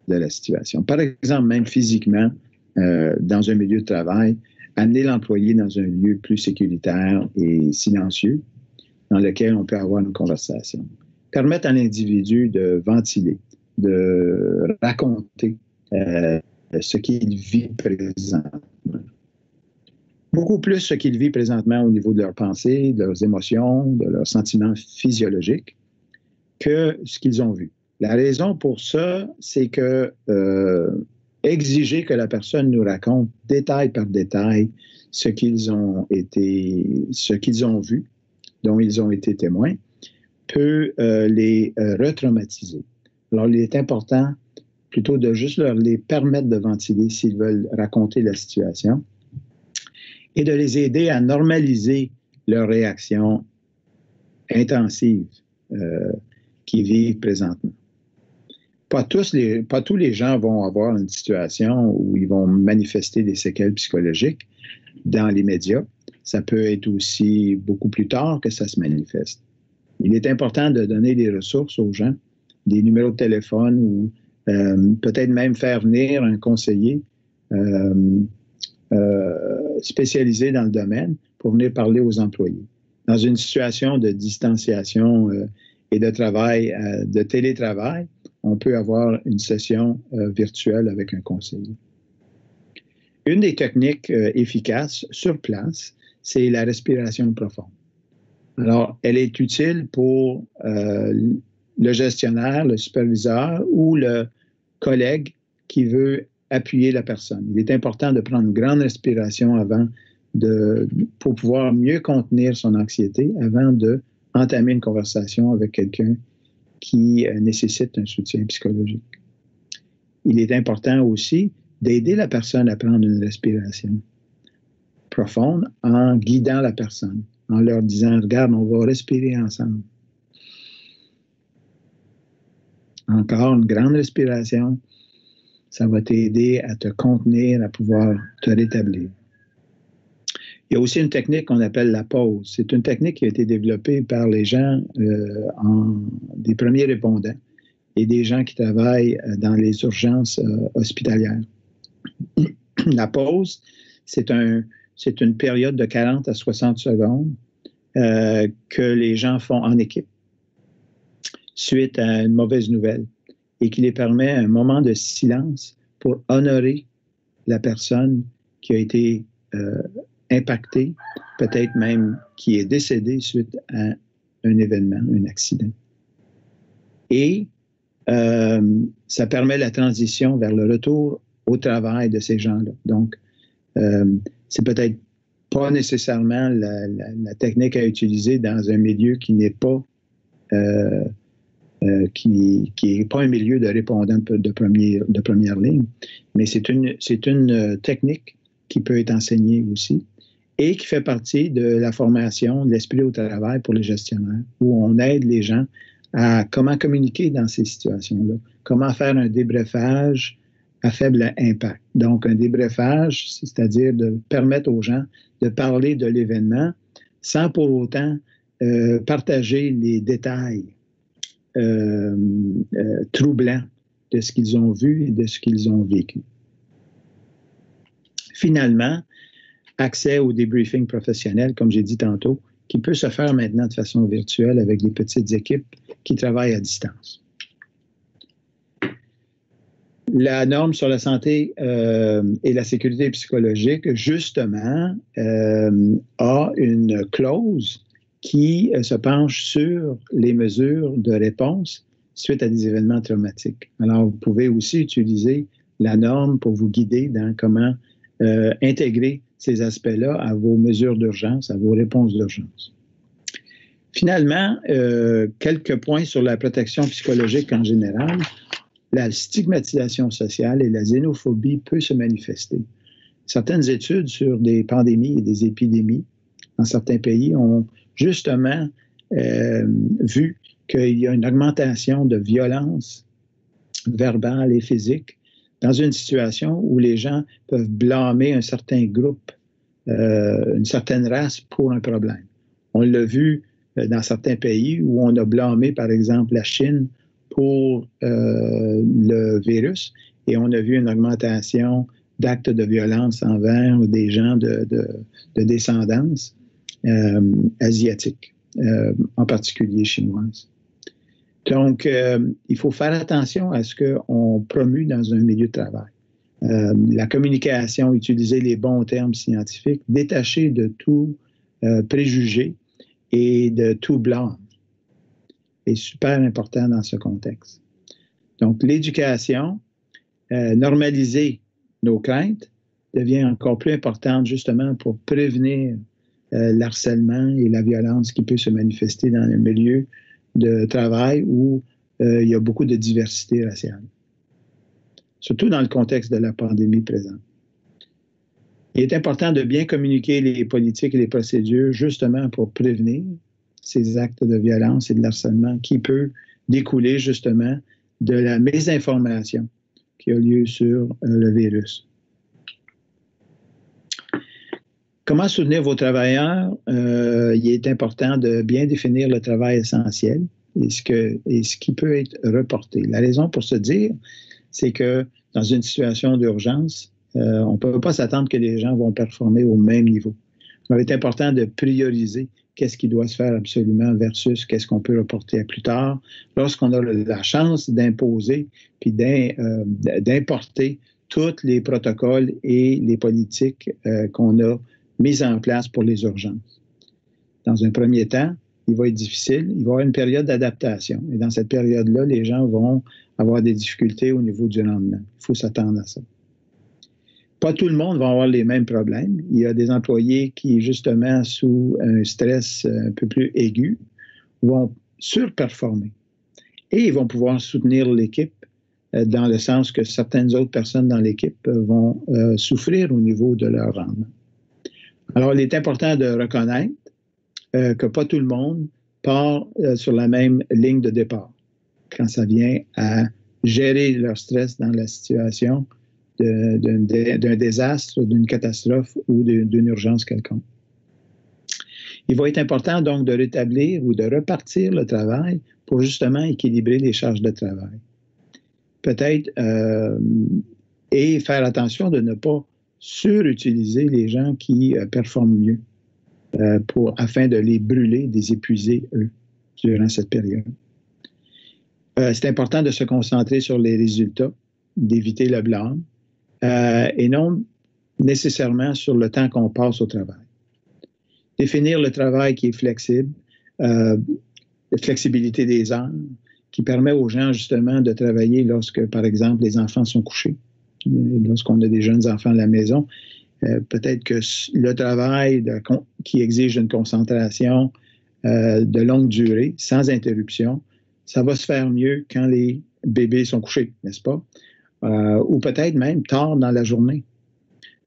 de la situation. Par exemple, même physiquement, dans un milieu de travail, amener l'employé dans un lieu plus sécuritaire et silencieux, dans lequel on peut avoir une conversation. Permettre à l'individu de ventiler, de raconter ce qu'il vit présentement. Beaucoup plus ce qu'il vit présentement au niveau de leurs pensées, de leurs émotions, de leurs sentiments physiologiques, que ce qu'ils ont vu. La raison pour ça, c'est que exiger que la personne nous raconte détail par détail ce qu'ils ont vu, dont ils ont été témoins, peut les retraumatiser. Alors, il est important plutôt de juste les permettre de ventiler s'ils veulent raconter la situation et de les aider à normaliser leurs réactions intensives qu'ils vivent présentement. Pas tous les gens vont avoir une situation où ils vont manifester des séquelles psychologiques dans les médias. Ça peut être aussi beaucoup plus tard que ça se manifeste. Il est important de donner des ressources aux gens des numéros de téléphone ou peut-être même faire venir un conseiller spécialisé dans le domaine pour venir parler aux employés. Dans une situation de distanciation et de travail, de télétravail, on peut avoir une session virtuelle avec un conseiller. Une des techniques efficaces sur place, c'est la respiration profonde. Alors, elle est utile pour le gestionnaire, le superviseur ou le collègue qui veut appuyer la personne. Il est important de prendre une grande respiration pour pouvoir mieux contenir son anxiété avant d'entamer une conversation avec quelqu'un qui nécessite un soutien psychologique. Il est important aussi d'aider la personne à prendre une respiration profonde en guidant la personne, en leur disant, regarde, on va respirer ensemble. Encore une grande respiration, ça va t'aider à te contenir, à pouvoir te rétablir. Il y a aussi une technique qu'on appelle la pause. C'est une technique qui a été développée par les gens, des premiers répondants et des gens qui travaillent dans les urgences hospitalières. La pause, c'est une période de 40 à 60 secondes que les gens font en équipe suite à une mauvaise nouvelle et qui les permet un moment de silence pour honorer la personne qui a été impactée, peut-être même qui est décédée suite à un événement, un accident. Et ça permet la transition vers le retour au travail de ces gens-là. Donc, c'est peut-être pas nécessairement la technique à utiliser dans un milieu qui n'est pas qui n'est pas un milieu de répondants de première ligne, mais c'est une technique qui peut être enseignée aussi et qui fait partie de la formation de l'esprit au travail pour les gestionnaires, où on aide les gens à comment communiquer dans ces situations-là, comment faire un débriefage à faible impact. Donc, un débriefage, c'est-à-dire de permettre aux gens de parler de l'événement sans pour autant partager les détails troublants de ce qu'ils ont vu et de ce qu'ils ont vécu. Finalement, accès au débriefing professionnel, comme j'ai dit tantôt, qui peut se faire maintenant de façon virtuelle avec des petites équipes qui travaillent à distance. La norme sur la santé et la sécurité psychologique, justement, a une clause qui se penche sur les mesures de réponse suite à des événements traumatiques. Alors, vous pouvez aussi utiliser la norme pour vous guider dans comment intégrer ces aspects-là à vos mesures d'urgence, à vos réponses d'urgence. Finalement, quelques points sur la protection psychologique en général. La stigmatisation sociale et la xénophobie peut se manifester. Certaines études sur des pandémies et des épidémies dans certains pays ont justement vu qu'il y a une augmentation de violence verbale et physique dans une situation où les gens peuvent blâmer un certain groupe, une certaine race pour un problème. On l'a vu dans certains pays où on a blâmé, par exemple, la Chine pour le virus et on a vu une augmentation d'actes de violence envers des gens de descendance asiatique, en particulier chinoise. Donc, il faut faire attention à ce qu'on promue dans un milieu de travail. La communication, utiliser les bons termes scientifiques, détacher de tout préjugé et de tout blâme est super important dans ce contexte. Donc, l'éducation, normaliser nos craintes devient encore plus importante justement pour prévenir l'harcèlement et la violence qui peut se manifester dans le milieu de travail où il y a beaucoup de diversité raciale, surtout dans le contexte de la pandémie présente. Il est important de bien communiquer les politiques et les procédures justement pour prévenir ces actes de violence et de harcèlement qui peut découler justement de la mésinformation qui a lieu sur le virus. Comment soutenir vos travailleurs? Il est important de bien définir le travail essentiel et ce qui peut être reporté. La raison pour se dire, c'est que dans une situation d'urgence, on ne peut pas s'attendre que les gens vont performer au même niveau. Il est important de prioriser qu'est-ce qui doit se faire absolument versus qu'est-ce qu'on peut reporter à plus tard. Lorsqu'on a la chance d'imposer puis d'importer tous les protocoles et les politiques qu'on a mises en place pour les urgences. Dans un premier temps, il va être difficile, il va y avoir une période d'adaptation. Et dans cette période-là, les gens vont avoir des difficultés au niveau du rendement. Il faut s'attendre à ça. Pas tout le monde va avoir les mêmes problèmes. Il y a des employés qui, justement, sous un stress un peu plus aigu, vont surperformer. Et ils vont pouvoir soutenir l'équipe dans le sens que certaines autres personnes dans l'équipe vont souffrir au niveau de leur rendement. Alors, il est important de reconnaître que pas tout le monde part sur la même ligne de départ quand ça vient à gérer leur stress dans la situation d'un désastre, d'une catastrophe ou d'une urgence quelconque. Il va être important donc de rétablir ou de repartir le travail pour justement équilibrer les charges de travail. Peut-être et faire attention de ne pas surutiliser les gens qui performent mieux afin de les brûler, de les épuiser, eux, durant cette période. C'est important de se concentrer sur les résultats, d'éviter le blâme et non nécessairement sur le temps qu'on passe au travail. Définir le travail qui est flexible, la flexibilité des heures, qui permet aux gens justement de travailler lorsque, par exemple, les enfants sont couchés, lorsqu'on a des jeunes enfants à la maison. Peut-être que le travail qui exige une concentration de longue durée, sans interruption, ça va se faire mieux quand les bébés sont couchés, n'est-ce pas? Ou peut-être même tard dans la journée.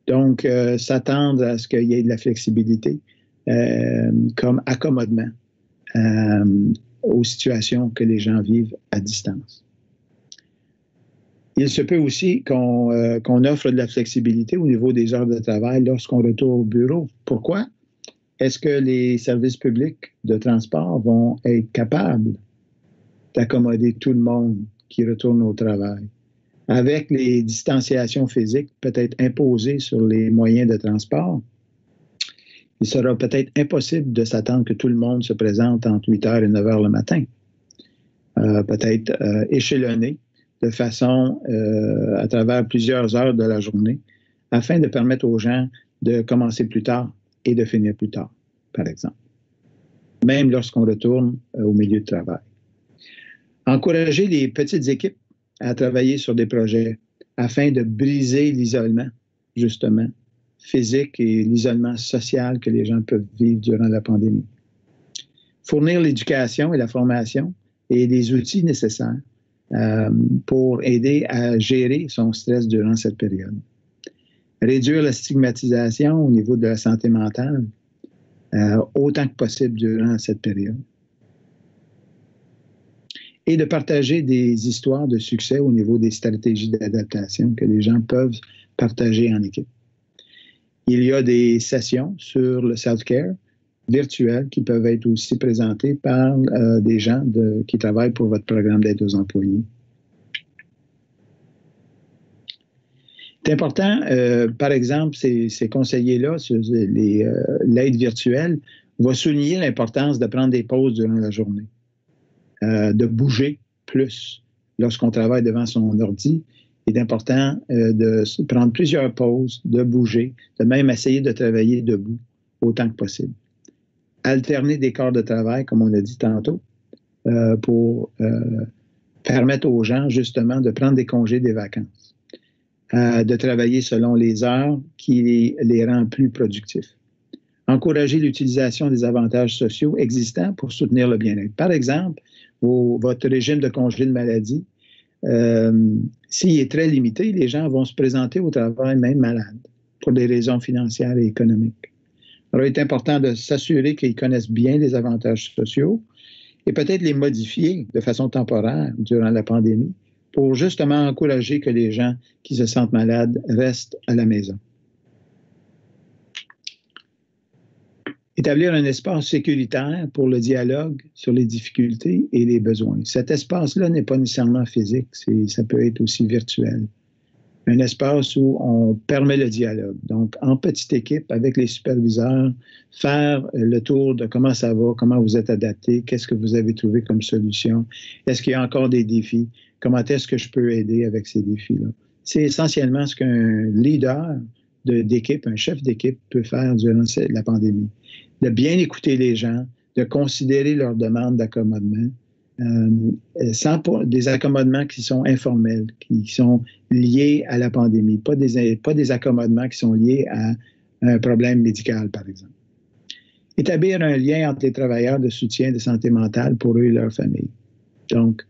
Donc, s'attendre à ce qu'il y ait de la flexibilité comme accommodement aux situations que les gens vivent à distance. Il se peut aussi qu'on offre de la flexibilité au niveau des heures de travail lorsqu'on retourne au bureau. Pourquoi? Est-ce que les services publics de transport vont être capables d'accommoder tout le monde qui retourne au travail? Avec les distanciations physiques peut-être imposées sur les moyens de transport, il sera peut-être impossible de s'attendre que tout le monde se présente entre 8 h et 9 h le matin. Peut-être échelonné de façon à travers plusieurs heures de la journée, afin de permettre aux gens de commencer plus tard et de finir plus tard, par exemple, même lorsqu'on retourne au milieu de travail. Encourager les petites équipes à travailler sur des projets afin de briser l'isolement, justement, physique et l'isolement social que les gens peuvent vivre durant la pandémie. Fournir l'éducation et la formation et les outils nécessaires pour aider à gérer son stress durant cette période. Réduire la stigmatisation au niveau de la santé mentale autant que possible durant cette période. Et de partager des histoires de succès au niveau des stratégies d'adaptation que les gens peuvent partager en équipe. Il y a des sessions sur le self-care virtuel qui peuvent être aussi présentées par des gens qui travaillent pour votre programme d'aide aux employés. C'est important, par exemple, ces conseillers-là, l'aide virtuelle, va souligner l'importance de prendre des pauses durant la journée, de bouger plus lorsqu'on travaille devant son ordi. Il est important de prendre plusieurs pauses, de bouger, de même essayer de travailler debout autant que possible. Alterner des quarts de travail, comme on a dit tantôt, pour permettre aux gens, justement, de prendre des congés, des vacances, de travailler selon les heures qui les rend plus productifs. Encourager l'utilisation des avantages sociaux existants pour soutenir le bien-être. Par exemple, votre régime de congé de maladie, s'il est très limité, les gens vont se présenter au travail même malades pour des raisons financières et économiques. Alors, il est important de s'assurer qu'ils connaissent bien les avantages sociaux et peut-être les modifier de façon temporaire durant la pandémie pour justement encourager que les gens qui se sentent malades restent à la maison. Établir un espace sécuritaire pour le dialogue sur les difficultés et les besoins. Cet espace-là n'est pas nécessairement physique, ça peut être aussi virtuel. Un espace où on permet le dialogue. Donc, en petite équipe, avec les superviseurs, faire le tour de comment ça va, comment vous êtes adapté, qu'est-ce que vous avez trouvé comme solution, est-ce qu'il y a encore des défis, comment est-ce que je peux aider avec ces défis-là. C'est essentiellement ce qu'un leader d'équipe, un chef d'équipe peut faire durant la pandémie. De bien écouter les gens, de considérer leurs demandes d'accommodement, des accommodements qui sont informels, qui sont liés à la pandémie, pas des accommodements qui sont liés à un problème médical, par exemple. Établir un lien entre les travailleurs de soutien de santé mentale pour eux et leur famille. Donc,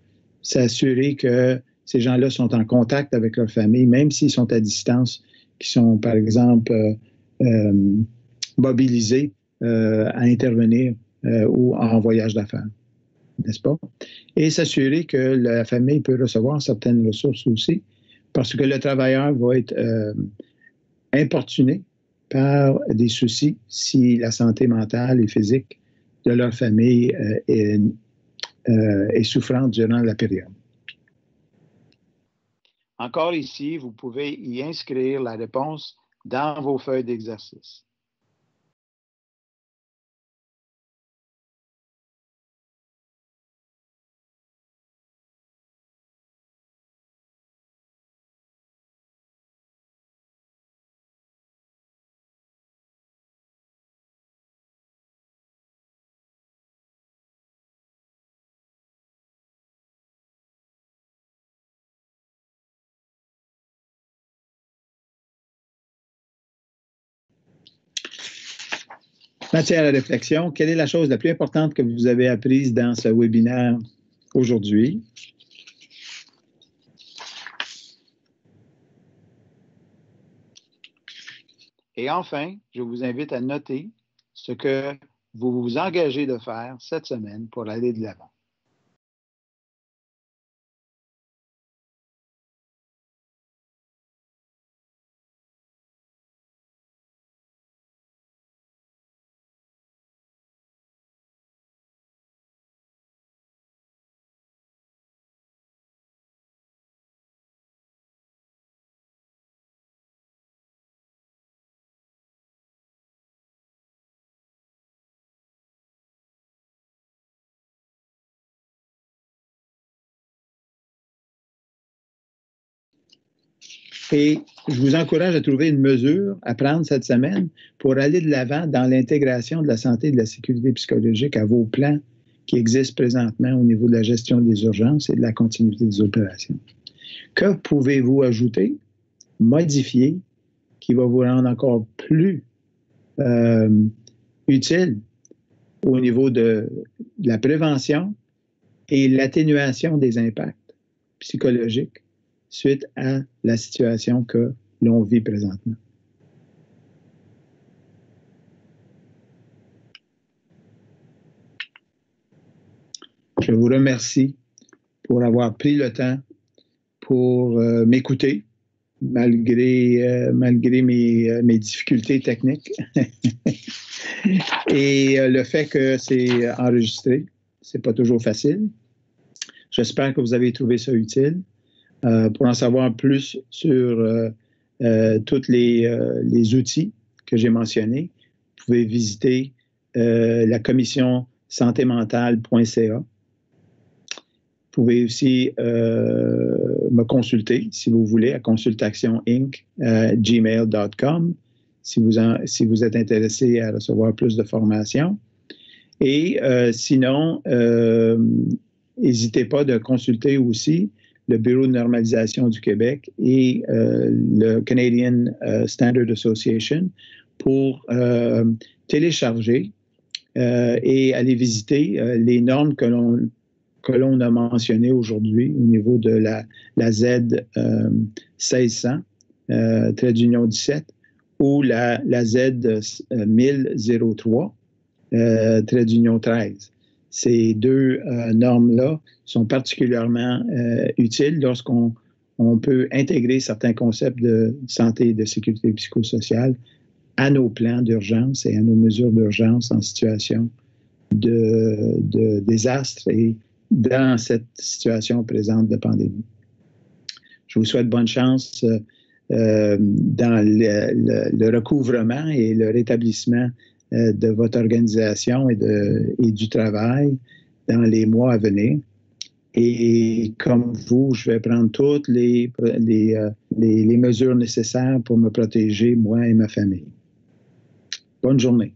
s'assurer que ces gens-là sont en contact avec leur famille, même s'ils sont à distance, qui sont, par exemple, mobilisés à intervenir ou en voyage d'affaires. N'est-ce pas? Et s'assurer que la famille peut recevoir certaines ressources aussi, parce que le travailleur va être importuné par des soucis si la santé mentale et physique de leur famille est souffrante durant la période. Encore ici, vous pouvez y inscrire la réponse dans vos feuilles d'exercice. Matière à réflexion, quelle est la chose la plus importante que vous avez apprise dans ce webinaire aujourd'hui? Et enfin, je vous invite à noter ce que vous vous engagez de faire cette semaine pour aller de l'avant. Et je vous encourage à trouver une mesure à prendre cette semaine pour aller de l'avant dans l'intégration de la santé et de la sécurité psychologique à vos plans qui existent présentement au niveau de la gestion des urgences et de la continuité des opérations. Que pouvez-vous ajouter, modifier, qui va vous rendre encore plus utile au niveau de la prévention et l'atténuation des impacts psychologiques suite à la situation que l'on vit présentement. Je vous remercie pour avoir pris le temps pour m'écouter, malgré mes difficultés techniques. Et le fait que c'est enregistré, c'est pas toujours facile. J'espère que vous avez trouvé ça utile. Pour en savoir plus sur tous les outils que j'ai mentionnés, vous pouvez visiter la commission santémentale.ca. Vous pouvez aussi me consulter, si vous voulez, à consultationinc@gmail.com si vous êtes intéressé à recevoir plus de formations. Et sinon, n'hésitez pas de consulter aussi le Bureau de normalisation du Québec et le Canadian Standard Association pour télécharger et aller visiter les normes que l'on a mentionnées aujourd'hui au niveau de la Z 1600, trait d'union 17, ou la Z 1003, trait d'union 13. Ces deux normes-là sont particulièrement utiles lorsqu'on peut intégrer certains concepts de santé et de sécurité psychosociale à nos plans d'urgence et à nos mesures d'urgence en situation de désastre et dans cette situation présente de pandémie. Je vous souhaite bonne chance dans le recouvrement et le rétablissement de votre organisation et du travail dans les mois à venir. Et comme vous, je vais prendre toutes les mesures nécessaires pour me protéger, moi et ma famille. Bonne journée.